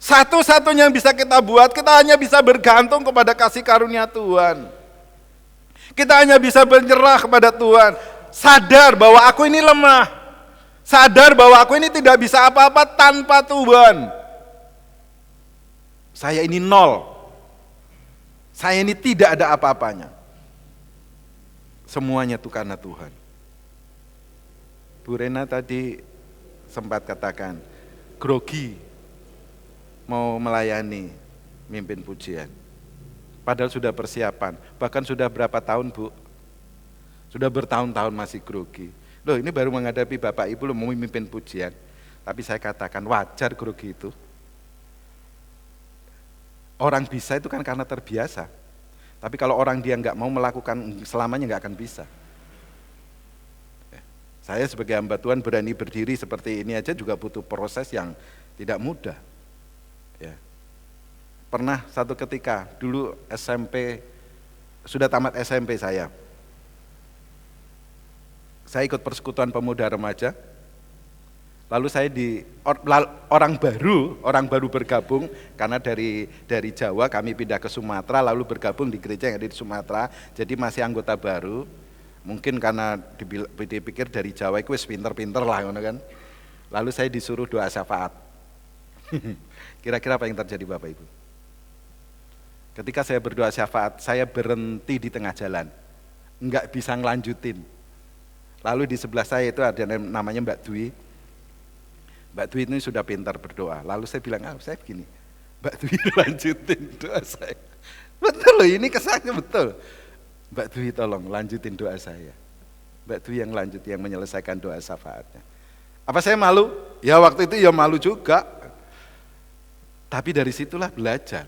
Satu-satunya yang bisa kita buat, kita hanya bisa bergantung kepada kasih karunia Tuhan. Kita hanya bisa bernyerah kepada Tuhan. Sadar bahwa aku ini lemah. Sadar bahwa aku ini tidak bisa apa-apa tanpa Tuhan. Saya ini nol. Saya ini tidak ada apa-apanya. Semuanya itu karena Tuhan. Bu Rena tadi sempat katakan, grogi mau melayani mimpin pujian. Padahal sudah persiapan, bahkan sudah berapa tahun Bu? Sudah bertahun-tahun masih grogi. Loh ini baru menghadapi Bapak Ibu loh mau memimpin pujian. Tapi saya katakan wajar grogi itu. Orang bisa itu kan karena terbiasa. Tapi kalau orang dia nggak mau melakukan selamanya nggak akan bisa. Saya sebagai hamba Tuhan berani berdiri seperti ini aja juga butuh proses yang tidak mudah. Ya. Pernah satu ketika dulu SMP, sudah tamat SMP saya ikut persekutuan pemuda remaja. Lalu saya orang baru bergabung karena dari Jawa kami pindah ke Sumatera lalu bergabung di gereja yang ada di Sumatera. Jadi masih anggota baru. Mungkin karena dipikir dari Jawa itu wis pinter-pinter lah kan. Lalu saya disuruh doa syafaat. Kira-kira apa yang terjadi Bapak Ibu? Ketika saya berdoa syafaat, saya berhenti di tengah jalan. Enggak bisa ngelanjutin. Lalu di sebelah saya itu ada namanya Mbak Dwi. Mbak Dwi ini sudah pintar berdoa. Lalu saya bilang, saya begini, Mbak Dwi lanjutin doa saya. Betul loh, ini kesannya betul. Mbak Dwi tolong lanjutin doa saya. Mbak Dwi yang lanjut, yang menyelesaikan doa syafaatnya. Apa saya malu? Ya waktu itu ya malu juga. Tapi dari situlah belajar.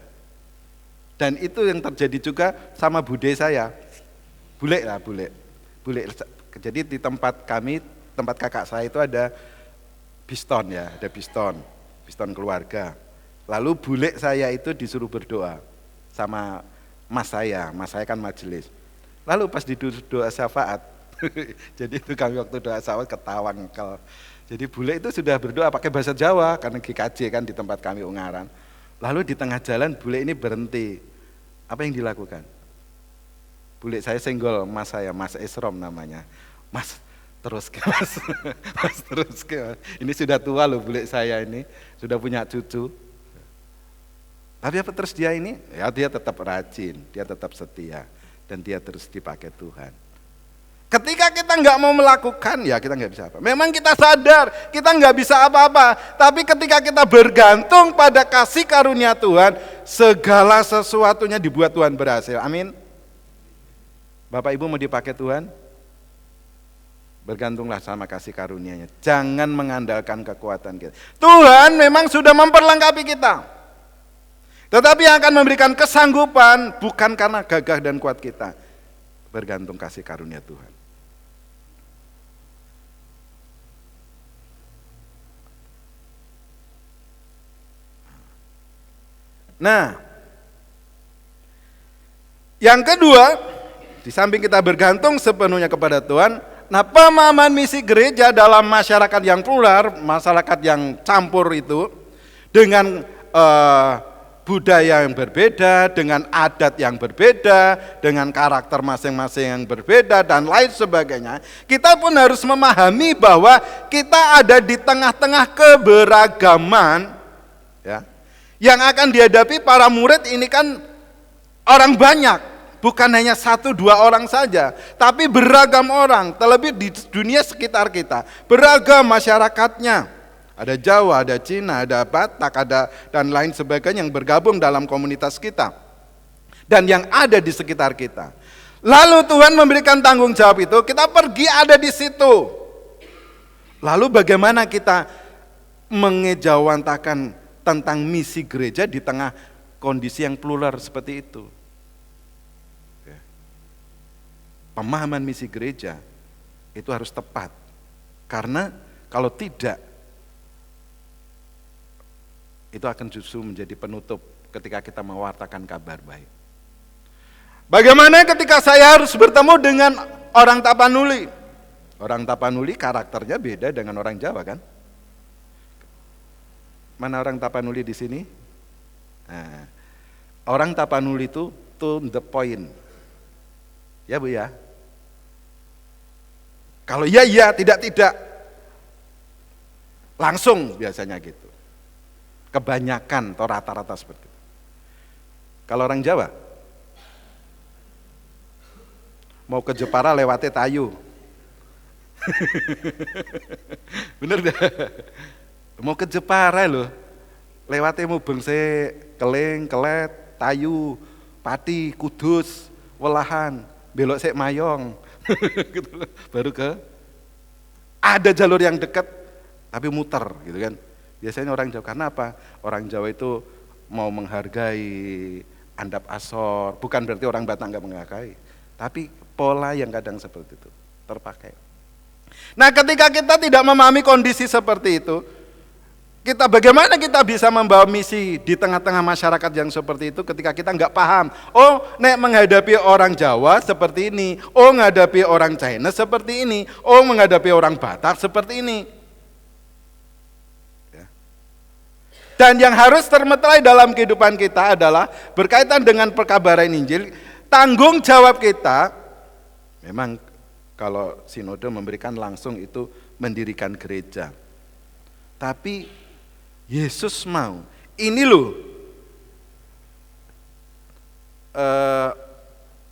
Dan itu yang terjadi juga sama bude saya. Bule. Jadi di tempat kami, tempat kakak saya itu ada piston ya, ada piston keluarga. Lalu bule saya itu disuruh berdoa sama mas saya kan majelis. Lalu pas di doa syafaat, jadi itu kami waktu doa syafaat ketawa ngkel. Jadi bule itu sudah berdoa pakai bahasa Jawa karena GKJ kan di tempat kami Ungaran. Lalu di tengah jalan bule ini berhenti. Apa yang dilakukan? Bule saya senggol mas saya, Mas Esrom namanya. Mas terus ke mas, mas terus ke mas. Ini sudah tua loh bule saya ini, sudah punya cucu. Tapi apa terus dia ini? Ya dia tetap rajin, dia tetap setia, dan dia terus dipakai Tuhan. Ketika kita nggak mau melakukan, ya kita nggak bisa apa. Memang kita sadar, kita nggak bisa apa-apa. Tapi ketika kita bergantung pada kasih karunia Tuhan, segala sesuatunya dibuat Tuhan berhasil. Amin. Bapak Ibu mau dipakai Tuhan? Bergantunglah sama kasih karunia-Nya. Jangan mengandalkan kekuatan kita. Tuhan memang sudah memperlengkapi kita. Tetapi yang akan memberikan kesanggupan bukan karena gagah dan kuat kita. Bergantung kasih karunia Tuhan. Nah, yang kedua, di samping kita bergantung sepenuhnya kepada Tuhan, nah pemahaman misi gereja dalam masyarakat yang plural, masyarakat yang campur itu, dengan budaya yang berbeda, dengan adat yang berbeda, dengan karakter masing-masing yang berbeda, dan lain sebagainya, kita pun harus memahami bahwa kita ada di tengah-tengah keberagaman, ya, yang akan dihadapi para murid ini kan orang banyak, bukan hanya 1-2 orang saja, tapi beragam orang, terlebih di dunia sekitar kita, beragam masyarakatnya. Ada Jawa, ada Cina, ada Batak, ada dan lain sebagainya yang bergabung dalam komunitas kita. Dan yang ada di sekitar kita. Lalu Tuhan memberikan tanggung jawab itu, kita pergi ada di situ. Lalu bagaimana kita mengejawantakan tentang misi gereja di tengah kondisi yang plural seperti itu? Pemahaman misi gereja itu harus tepat. Karena kalau tidak, itu akan justru menjadi penutup ketika kita mewartakan kabar baik. Bagaimana ketika saya harus bertemu dengan orang Tapanuli? Orang Tapanuli karakternya beda dengan orang Jawa kan? Mana orang Tapanuli di sini? Nah, orang Tapanuli itu to the point. Ya Bu ya? Kalau iya, tidak. Langsung biasanya gitu. Kebanyakan atau rata-rata seperti itu. Kalau orang Jawa, mau ke Jepara lewatnya Tayu. Bener dah. Mau ke Jepara loh, lewatnya mau bengse, Keling, Kelet, Tayu, Pati, Kudus, Welahan, belok sek Mayong. Gitu loh. Baru ke ada jalur yang dekat tapi muter gitu kan. Biasanya orang Jawa, karena apa? Orang Jawa itu mau menghargai andap asor, bukan berarti orang Batak nggak menghargai, tapi pola yang kadang seperti itu terpakai. Nah, ketika kita tidak memahami kondisi seperti itu, bagaimana kita bisa membawa misi di tengah-tengah masyarakat yang seperti itu ketika kita nggak paham? Oh, nek menghadapi orang Jawa seperti ini, oh menghadapi orang China seperti ini, oh menghadapi orang Batak seperti ini. Ya. Dan yang harus termeterai dalam kehidupan kita adalah berkaitan dengan perkabaran Injil, tanggung jawab kita, memang kalau sinode memberikan langsung itu mendirikan gereja. Tapi Yesus mau, ini loh,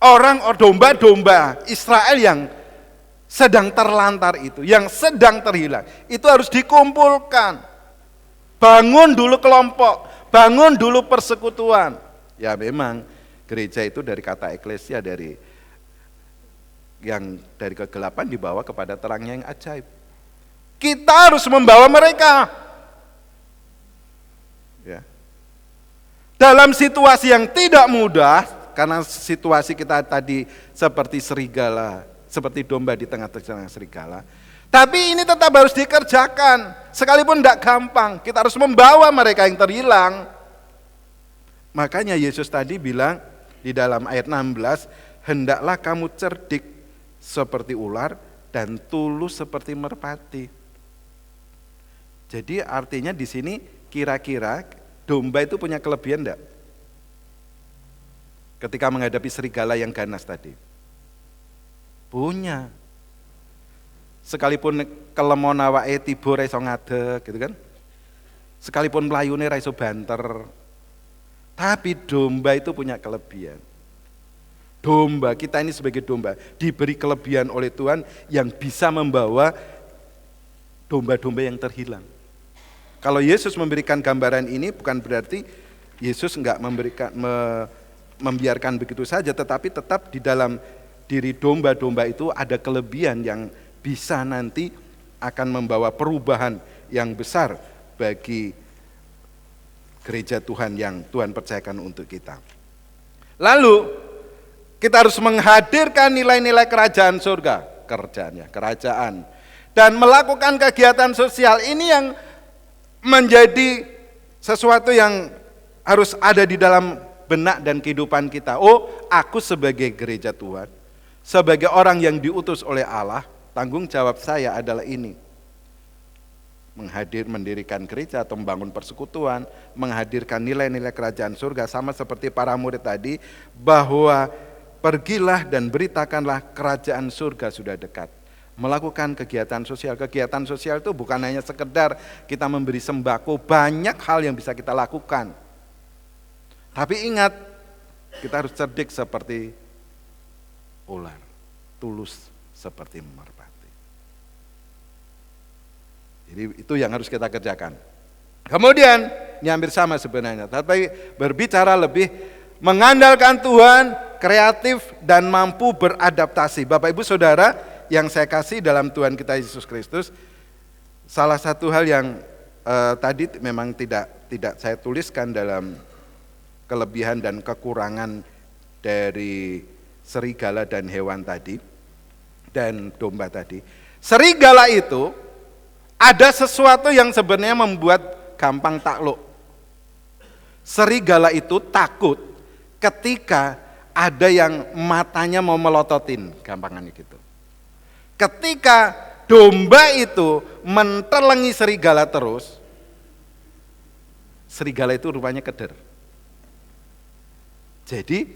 orang domba-domba Israel yang sedang terlantar itu, yang sedang terhilang, itu harus dikumpulkan. Bangun dulu kelompok, bangun dulu persekutuan. Ya memang gereja itu dari kata eklesia, dari kegelapan dibawa kepada terangnya yang ajaib. Kita harus membawa mereka. Ya. Dalam situasi yang tidak mudah, karena situasi kita tadi seperti serigala, seperti domba di tengah-tengah serigala, tapi ini tetap harus dikerjakan, sekalipun tidak gampang, kita harus membawa mereka yang terhilang. Makanya Yesus tadi bilang di dalam ayat 16, hendaklah kamu cerdik seperti ular dan tulus seperti merpati. Jadi artinya di sini kira-kira domba itu punya kelebihan enggak? Ketika menghadapi serigala yang ganas tadi. Punya. Sekalipun kelemon awake tiba ra iso ngadeg gitu kan. Sekalipun mlayune ra iso banter. Tapi domba itu punya kelebihan. Domba, kita ini sebagai domba diberi kelebihan oleh Tuhan yang bisa membawa domba-domba yang terhilang. Kalau Yesus memberikan gambaran ini bukan berarti Yesus enggak membiarkan begitu saja, tetapi tetap di dalam diri domba-domba itu ada kelebihan yang bisa nanti akan membawa perubahan yang besar bagi gereja Tuhan yang Tuhan percayakan untuk kita. Lalu kita harus menghadirkan nilai-nilai kerajaan surga, kerajaan, dan melakukan kegiatan sosial. Ini yang menjadi sesuatu yang harus ada di dalam benak dan kehidupan kita. Oh, aku sebagai gereja Tuhan, sebagai orang yang diutus oleh Allah, tanggung jawab saya adalah ini. Mendirikan gereja atau membangun persekutuan, menghadirkan nilai-nilai kerajaan surga, sama seperti para murid tadi, bahwa pergilah dan beritakanlah kerajaan surga sudah dekat. Melakukan kegiatan sosial. Kegiatan sosial itu bukan hanya sekedar kita memberi sembako, banyak hal yang bisa kita lakukan. Tapi ingat, kita harus cerdik seperti ular, tulus seperti merpati. Jadi itu yang harus kita kerjakan. Kemudian, ini hampir sama sebenarnya, tapi berbicara lebih mengandalkan Tuhan, kreatif dan mampu beradaptasi. Bapak Ibu Saudara yang saya kasih dalam Tuhan kita Yesus Kristus, salah satu hal yang tadi memang tidak saya tuliskan dalam kelebihan dan kekurangan dari serigala dan hewan tadi dan domba tadi. Serigala itu ada sesuatu yang sebenarnya membuat gampang takluk. serigala itu takut ketika ada yang matanya mau melototin, gampangannya gitu. Ketika domba itu mentelengi serigala terus, serigala itu rupanya keder. Jadi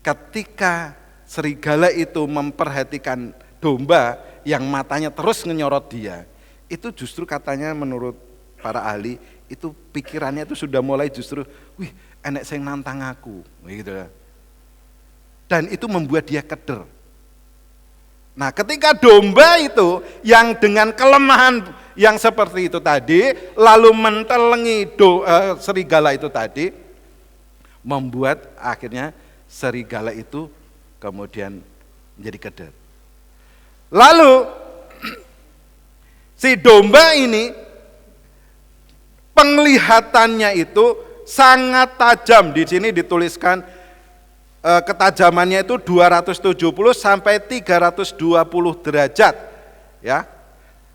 ketika serigala itu memperhatikan domba yang matanya terus nyorot dia, itu justru katanya menurut para ahli, itu pikirannya itu sudah mulai justru, wih enek sing nantang aku, gitu. Dan itu membuat dia keder. Nah ketika domba itu yang dengan kelemahan yang seperti itu tadi, lalu mentelengi serigala itu tadi, membuat akhirnya serigala itu kemudian menjadi keder. Lalu si domba ini penglihatannya itu sangat tajam. Di sini dituliskan ketajamannya itu 270 sampai 320 derajat, ya.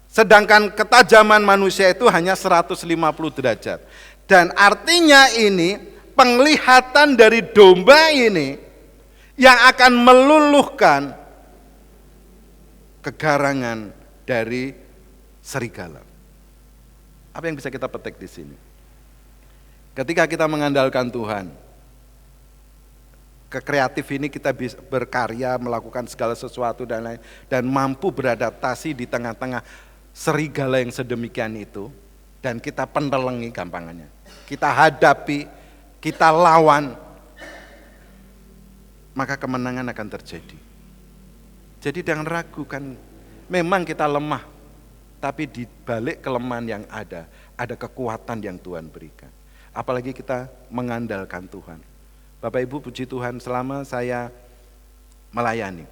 Sedangkan ketajaman manusia itu hanya 150 derajat. Dan artinya ini penglihatan dari domba ini yang akan meluluhkan kegarangan dari serigala. Apa yang bisa kita petik di sini? Ketika kita mengandalkan Tuhan, kekreatif ini kita bisa berkarya, melakukan segala sesuatu dan lain, dan mampu beradaptasi di tengah-tengah serigala yang sedemikian itu, dan kita pentelengi gampangannya, kita hadapi, kita lawan, maka kemenangan akan terjadi. Jadi jangan ragukan, memang kita lemah, tapi di balik kelemahan yang ada kekuatan yang Tuhan berikan. Apalagi kita mengandalkan Tuhan. Bapak Ibu puji Tuhan, selama saya melayani,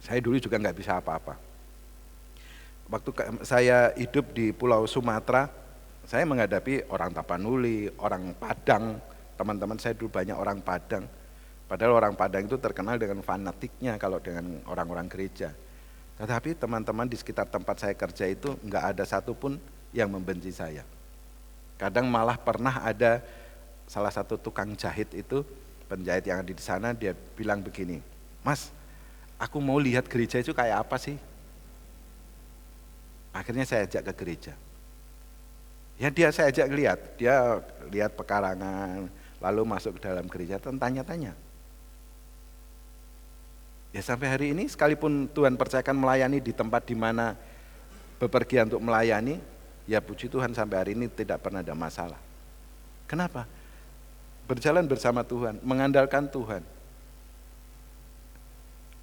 saya dulu juga nggak bisa apa-apa. Waktu saya hidup di Pulau Sumatera, saya menghadapi orang Tapanuli, orang Padang, teman-teman saya dulu banyak orang Padang. Padahal orang Padang itu terkenal dengan fanatiknya kalau dengan orang-orang gereja. Tetapi teman-teman di sekitar tempat saya kerja itu nggak ada satupun yang membenci saya. Kadang malah pernah ada salah satu tukang jahit itu, penjahit yang ada di sana, dia bilang begini, Mas, aku mau lihat gereja itu kayak apa sih? Akhirnya saya ajak ke gereja. Ya saya ajak lihat, dia lihat pekarangan, lalu masuk ke dalam gereja, tanya-tanya. Ya sampai hari ini sekalipun Tuhan percayakan melayani di tempat di mana bepergian untuk melayani, ya puji Tuhan sampai hari ini tidak pernah ada masalah. Kenapa? Berjalan bersama Tuhan, mengandalkan Tuhan,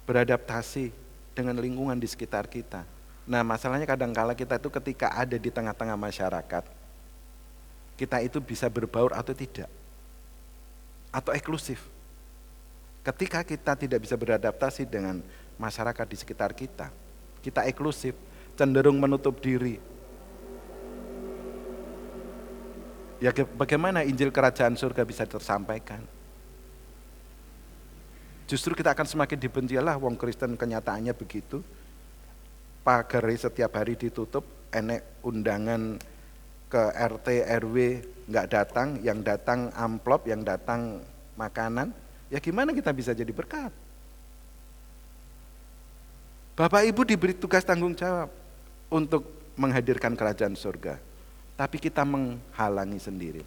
beradaptasi dengan lingkungan di sekitar kita. Nah masalahnya kadangkala kita itu ketika ada di tengah-tengah masyarakat, kita itu bisa berbaur atau tidak, atau eksklusif. Ketika kita tidak bisa beradaptasi dengan masyarakat di sekitar kita, kita eksklusif, cenderung menutup diri. Ya bagaimana Injil Kerajaan Surga bisa tersampaikan? Justru kita akan semakin dibenci. Lah wong Kristen kenyataannya begitu. Pagar setiap hari ditutup, enek undangan ke RT RW nggak datang, yang datang amplop, yang datang makanan. Ya gimana kita bisa jadi berkat? Bapak Ibu diberi tugas tanggung jawab untuk menghadirkan kerajaan surga, tapi kita menghalangi sendiri.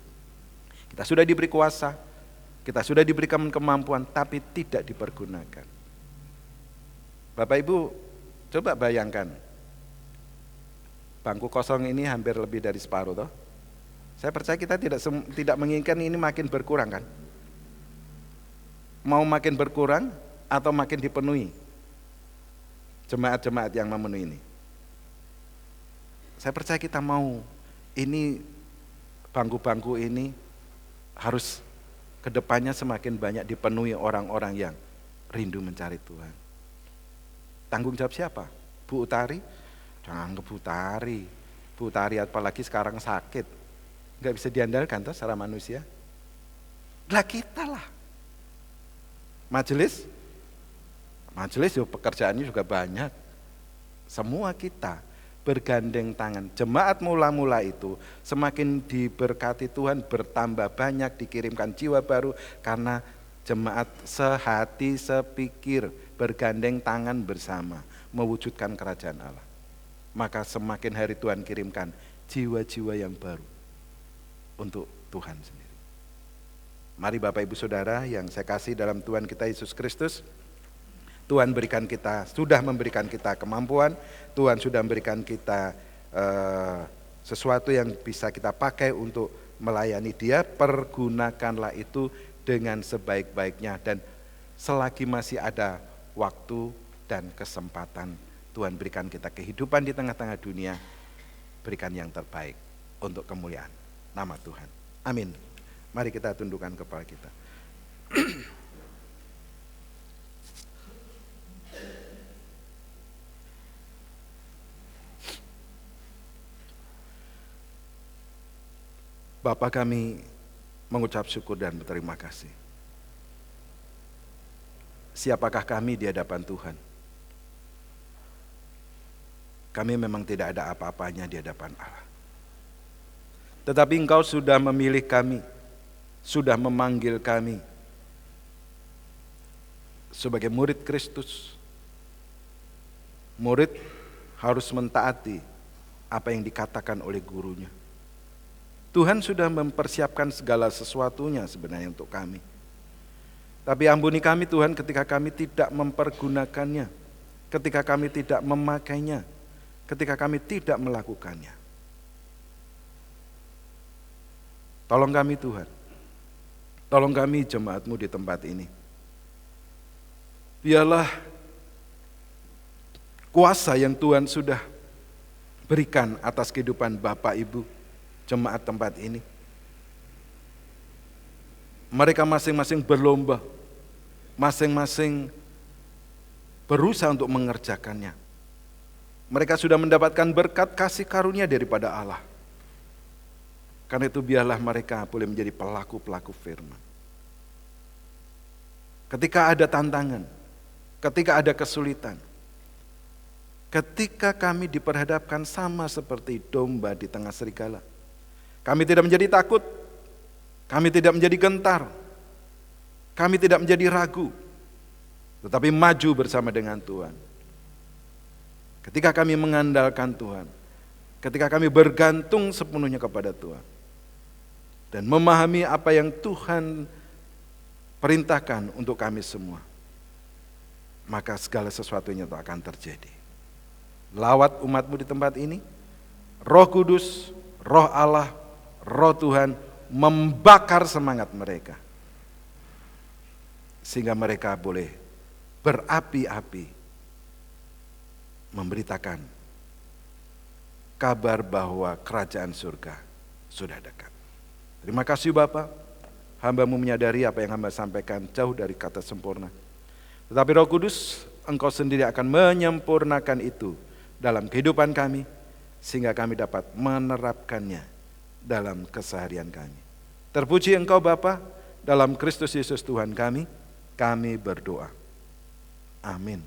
Kita sudah diberi kuasa, kita sudah diberikan kemampuan, tapi tidak dipergunakan. Bapak Ibu, coba bayangkan, bangku kosong ini hampir lebih dari separuh toh. Saya percaya kita tidak menginginkan ini makin berkurang kan? Mau makin berkurang atau makin dipenuhi jemaat-jemaat yang memenuhi ini? Saya percaya kita mau ini bangku-bangku ini harus kedepannya semakin banyak dipenuhi orang-orang yang rindu mencari Tuhan. Tanggung jawab siapa? Bu Utari? Jangan ke Bu Utari. Bu Utari apalagi sekarang sakit, nggak bisa diandalkan toh secara manusia. Lah kita lah. Majelis yo pekerjaannya juga banyak. Semua kita bergandeng tangan. Jemaat mula-mula itu semakin diberkati Tuhan, bertambah banyak, dikirimkan jiwa baru karena jemaat sehati sepikir, bergandeng tangan bersama mewujudkan kerajaan Allah. Maka semakin hari Tuhan kirimkan jiwa-jiwa yang baru untuk Tuhan sendiri. Mari Bapak Ibu Saudara yang saya kasih dalam Tuhan kita Yesus Kristus, Tuhan sudah memberikan kita kemampuan, Tuhan sudah memberikan kita sesuatu yang bisa kita pakai untuk melayani Dia. Pergunakanlah itu dengan sebaik-baiknya, dan selagi masih ada waktu dan kesempatan, Tuhan berikan kita kehidupan di tengah-tengah dunia, berikan yang terbaik untuk kemuliaan nama Tuhan. Amin. Mari kita tundukkan kepala kita. Bapa, kami mengucap syukur dan berterima kasih. Siapakah kami di hadapan Tuhan? Kami memang tidak ada apa-apanya di hadapan Allah. Tetapi Engkau sudah memilih kami, sudah memanggil kami sebagai murid Kristus. Murid harus mentaati apa yang dikatakan oleh gurunya. Tuhan sudah mempersiapkan segala sesuatunya sebenarnya untuk kami. Tapi ampuni kami Tuhan ketika kami tidak mempergunakannya, ketika kami tidak memakainya, ketika kami tidak melakukannya. Tolong kami Tuhan, tolong kami jemaat-Mu di tempat ini. Biarlah kuasa yang Tuhan sudah berikan atas kehidupan Bapak Ibu jemaat tempat ini. Mereka masing-masing berlomba, masing-masing berusaha untuk mengerjakannya. Mereka sudah mendapatkan berkat kasih karunia daripada Allah. Karena itu biarlah mereka boleh menjadi pelaku-pelaku firman. Ketika ada tantangan, ketika ada kesulitan, ketika kami diperhadapkan sama seperti domba di tengah serigala, kami tidak menjadi takut, kami tidak menjadi gentar, kami tidak menjadi ragu, tetapi maju bersama dengan Tuhan. Ketika kami mengandalkan Tuhan, ketika kami bergantung sepenuhnya kepada Tuhan, dan memahami apa yang Tuhan perintahkan untuk kami semua, maka segala sesuatunya itu akan terjadi. Lawat umat-Mu di tempat ini, Roh Kudus, Roh Allah, Roh Tuhan membakar semangat mereka, sehingga mereka boleh berapi-api memberitakan kabar bahwa kerajaan surga sudah dekat. Terima kasih Bapa, hamba-Mu menyadari apa yang hamba sampaikan jauh dari kata sempurna. Tetapi Roh Kudus, Engkau sendiri akan menyempurnakan itu dalam kehidupan kami, sehingga kami dapat menerapkannya dalam keseharian kami. Terpuji Engkau Bapa, dalam Kristus Yesus Tuhan kami berdoa. Amin.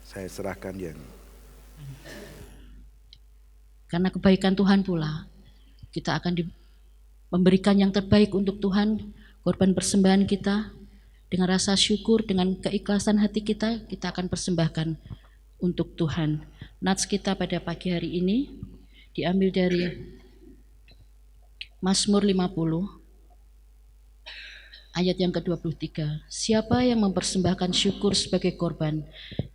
Saya serahkan yang. Karena kebaikan Tuhan pula, kita akan memberikan yang terbaik untuk Tuhan, korban persembahan kita, dengan rasa syukur, dengan keikhlasan hati kita akan persembahkan untuk Tuhan. Nats kita pada pagi hari ini diambil dari Mazmur 50 ayat yang ke-23. Siapa yang mempersembahkan syukur sebagai korban,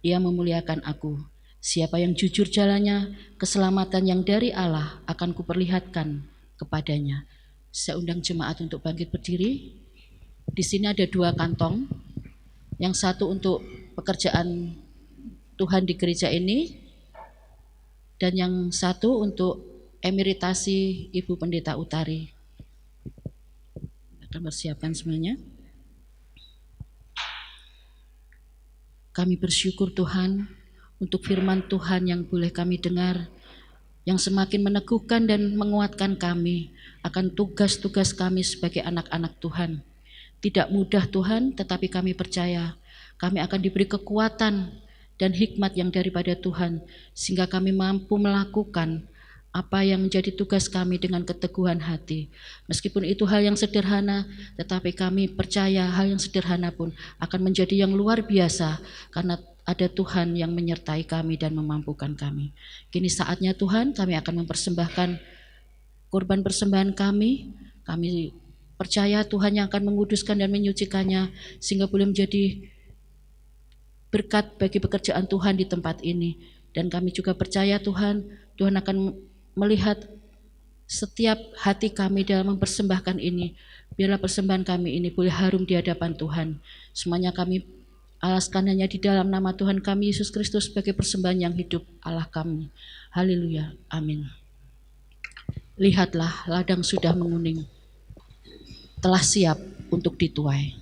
dia memuliakan aku. Siapa yang jujur jalannya, keselamatan yang dari Allah akan kuperlihatkan kepadanya. Saya undang jemaat untuk bangkit berdiri. Di sini ada 2 kantong. Yang satu untuk pekerjaan Tuhan di gereja ini, dan yang satu untuk emeritasi Ibu Pendeta Utari. Akan persiapkan semuanya. Kami bersyukur Tuhan untuk firman Tuhan yang boleh kami dengar, yang semakin meneguhkan dan menguatkan kami akan tugas-tugas kami sebagai anak-anak Tuhan. Tidak mudah Tuhan, tetapi kami percaya kami akan diberi kekuatan dan hikmat yang daripada Tuhan, sehingga kami mampu melakukan apa yang menjadi tugas kami dengan keteguhan hati. Meskipun itu hal yang sederhana, tetapi kami percaya hal yang sederhana pun akan menjadi yang luar biasa karena ada Tuhan yang menyertai kami dan memampukan kami. Kini saatnya Tuhan, kami akan mempersembahkan korban persembahan kami. Kami percaya Tuhan yang akan menguduskan dan menyucikannya sehingga boleh menjadi berkat bagi pekerjaan Tuhan di tempat ini. Dan kami juga percaya Tuhan akan melihat setiap hati kami dalam mempersembahkan ini. Biarlah persembahan kami ini boleh harum di hadapan Tuhan. Semuanya kami alaskan hanya di dalam nama Tuhan kami Yesus Kristus sebagai persembahan yang hidup Allah kami. Haleluya, amin. Lihatlah, ladang sudah menguning, telah siap untuk dituai.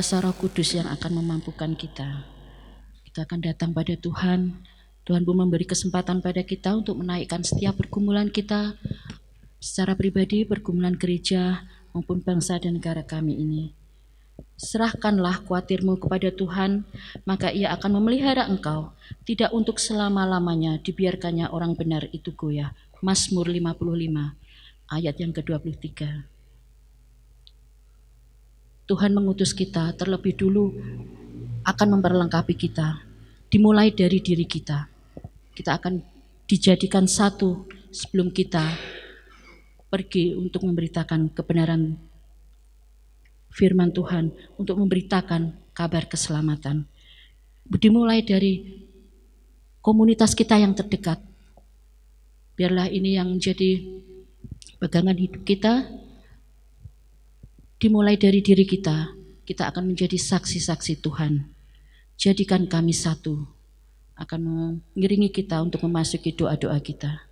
Kuasa Roh Kudus yang akan memampukan kita. Kita akan datang pada Tuhan. Tuhan pun memberi kesempatan pada kita untuk menaikkan setiap pergumulan kita secara pribadi, pergumulan gereja maupun bangsa dan negara kami ini. Serahkanlah khawatirmu kepada Tuhan, maka Ia akan memelihara engkau, tidak untuk selama-lamanya dibiarkannya orang benar itu goyah. Mazmur 55 ayat yang ke-23. Tuhan mengutus kita terlebih dulu akan memperlengkapi kita. Dimulai dari diri kita. Kita akan dijadikan satu sebelum kita pergi untuk memberitakan kebenaran firman Tuhan, untuk memberitakan kabar keselamatan. Dimulai dari komunitas kita yang terdekat. Biarlah ini yang menjadi pegangan hidup kita. Dimulai dari diri kita, kita akan menjadi saksi-saksi Tuhan. Jadikan kami satu, akan mengiringi kita untuk memasuki doa-doa kita.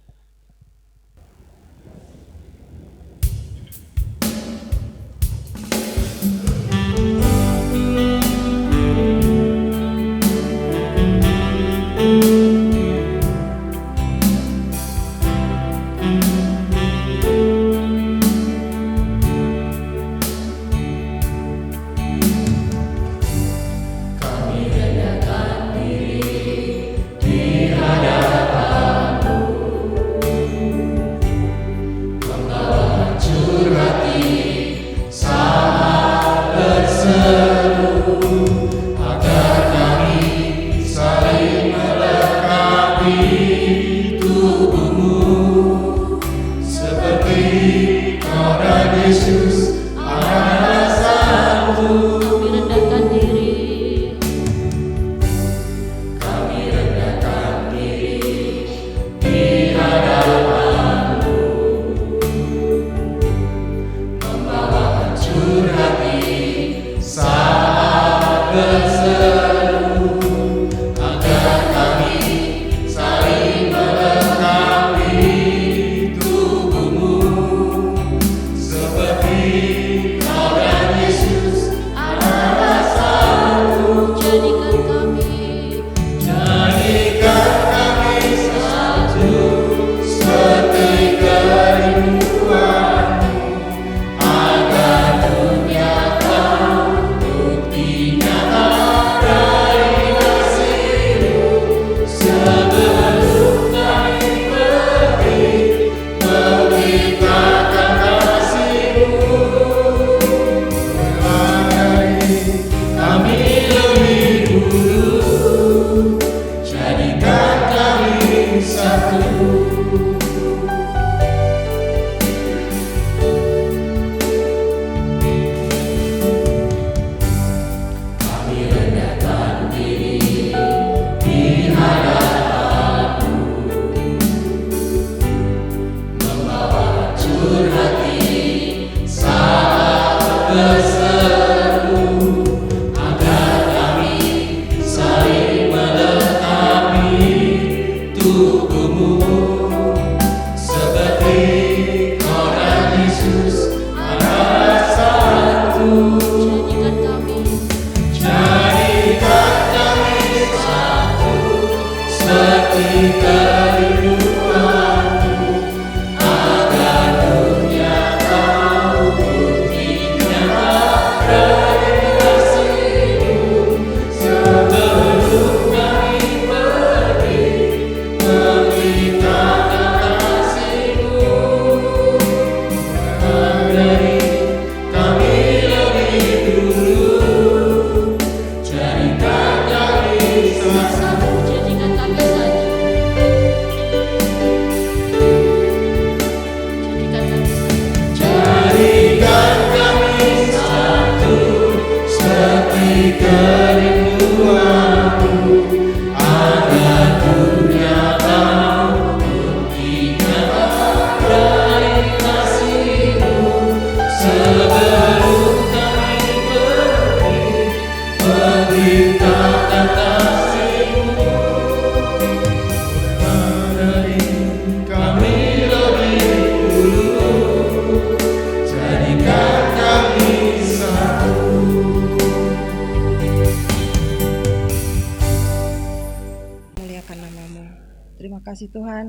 Terima kasih Tuhan,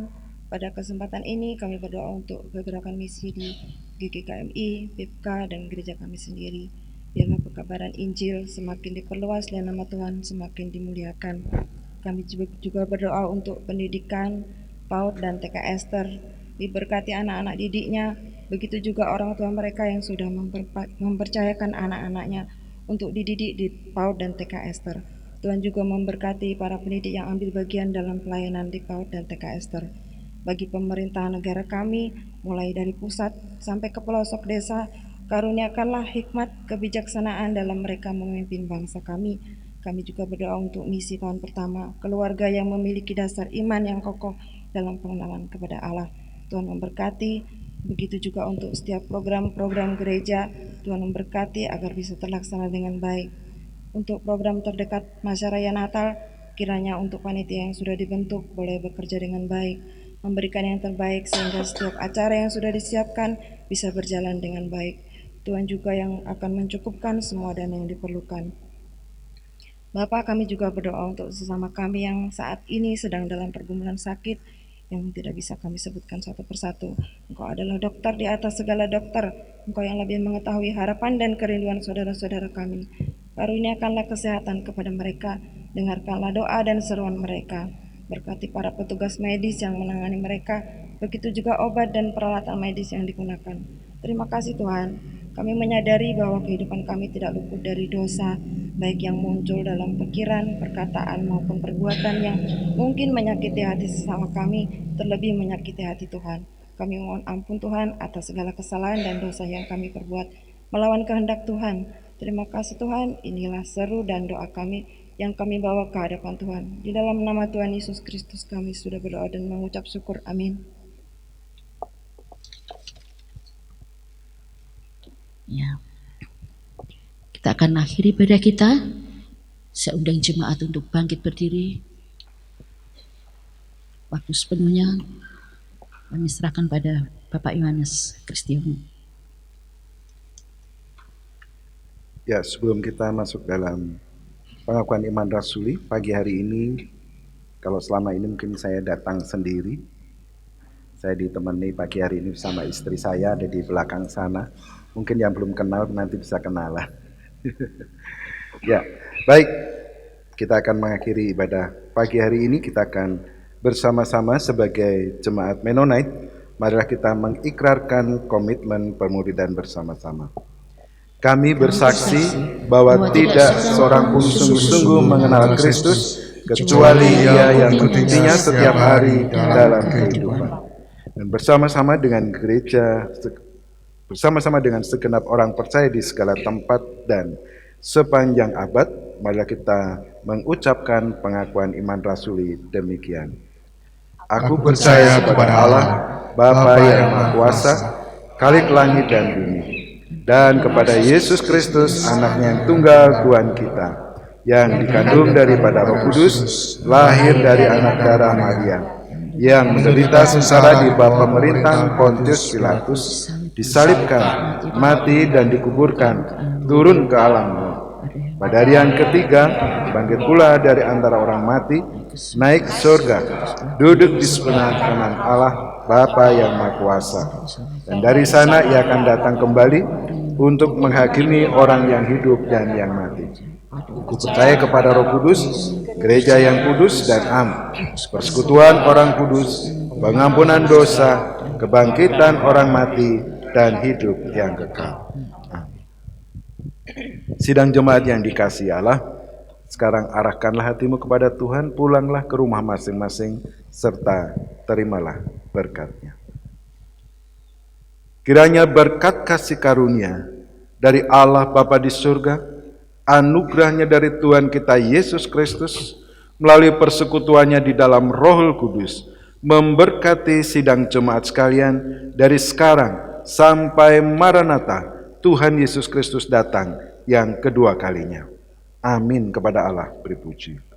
pada kesempatan ini kami berdoa untuk pergerakan misi di GKKMI, PIPK, dan gereja kami sendiri. Biarlah pekabaran Injil semakin diperluas dan nama Tuhan semakin dimuliakan. Kami juga berdoa untuk pendidikan PAUD dan TK Esther, diberkati anak-anak didiknya, begitu juga orang tua mereka yang sudah mempercayakan anak-anaknya untuk dididik di PAUD dan TK Ester. Tuhan juga memberkati para pendidik yang ambil bagian dalam pelayanan di PAUD dan TK Ester. Bagi pemerintahan negara kami, mulai dari pusat sampai ke pelosok desa, karuniakanlah hikmat kebijaksanaan dalam mereka memimpin bangsa kami. Kami juga berdoa untuk misi tahun pertama, keluarga yang memiliki dasar iman yang kokoh dalam pengenalan kepada Allah. Tuhan memberkati, begitu juga untuk setiap program-program gereja, Tuhan memberkati agar bisa terlaksana dengan baik. Untuk program terdekat Masa Raya Natal, kiranya untuk panitia yang sudah dibentuk boleh bekerja dengan baik, memberikan yang terbaik sehingga setiap acara yang sudah disiapkan bisa berjalan dengan baik. Tuhan juga yang akan mencukupkan semua dana yang diperlukan. Bapa, kami juga berdoa untuk sesama kami yang saat ini sedang dalam pergumulan sakit yang tidak bisa kami sebutkan satu persatu. Engkau adalah dokter di atas segala dokter. Engkau yang lebih mengetahui harapan dan kerinduan saudara-saudara kami. Karuniakanlah kesehatan kepada mereka, dengarkanlah doa dan seruan mereka. Berkati para petugas medis yang menangani mereka, begitu juga obat dan peralatan medis yang digunakan. Terima kasih Tuhan, kami menyadari bahwa kehidupan kami tidak luput dari dosa, baik yang muncul dalam pikiran, perkataan maupun perbuatan yang mungkin menyakiti hati sesama kami, terlebih menyakiti hati Tuhan. Kami mohon ampun Tuhan atas segala kesalahan dan dosa yang kami perbuat melawan kehendak Tuhan. Terima kasih Tuhan, inilah seru dan doa kami yang kami bawa ke hadapan Tuhan. Di dalam nama Tuhan Yesus Kristus kami sudah berdoa dan mengucap syukur. Amin. Ya. Kita akan akhiri ibadah kita. Saya undang jemaat untuk bangkit berdiri. Waktu sepenuhnya kami serahkan pada Bapak Yohanes Kristian. Ya, sebelum kita masuk dalam pengakuan iman rasuli, pagi hari ini, kalau selama ini mungkin saya datang sendiri, saya ditemani pagi hari ini bersama istri saya, ada di belakang sana. Mungkin yang belum kenal nanti bisa kenalan. Ya, baik, kita akan mengakhiri ibadah pagi hari ini. Kita akan bersama-sama sebagai jemaat Mennonite, marilah kita mengikrarkan komitmen pemuridan bersama-sama. Kami bersaksi bahwa tidak seorang pun sungguh-sungguh mengenal Kristus kecuali Dia yang mengikutinya setiap hari dalam kehidupan. Dan bersama-sama dengan gereja, bersama-sama dengan segenap orang percaya di segala tempat dan sepanjang abad, marilah kita mengucapkan pengakuan iman rasuli demikian. Aku percaya kepada Allah, Bapa yang Maha Kuasa, Khalik langit dan bumi, dan kepada Yesus Kristus, anaknya yang tunggal Tuhan kita, yang dikandung daripada Roh Kudus, lahir dari anak darah Maria, yang menderita sengsara di bawah pemerintahan Pontius Pilatus, disalibkan, mati dan dikuburkan, turun ke alam roh. Pada hari yang ketiga, bangkit pula dari antara orang mati, naik ke surga, duduk di sebelah kanan Allah, Bapa yang Maha Kuasa. Dan dari sana Ia akan datang kembali untuk menghakimi orang yang hidup dan yang mati. Aku percaya kepada Roh Kudus, gereja yang kudus dan am, persekutuan orang kudus, pengampunan dosa, kebangkitan orang mati, dan hidup yang kekal. Amin. Sidang jemaat yang dikasihi Allah, sekarang arahkanlah hatimu kepada Tuhan, pulanglah ke rumah masing-masing, serta terimalah berkat-Nya. Kiranya berkat kasih karunia dari Allah Bapa di surga, anugerahnya dari Tuhan kita Yesus Kristus, melalui persekutuannya di dalam Roh Kudus, memberkati sidang jemaat sekalian dari sekarang sampai Maranatha, Tuhan Yesus Kristus datang yang kedua kalinya. Amin. Kepada Allah beri puji.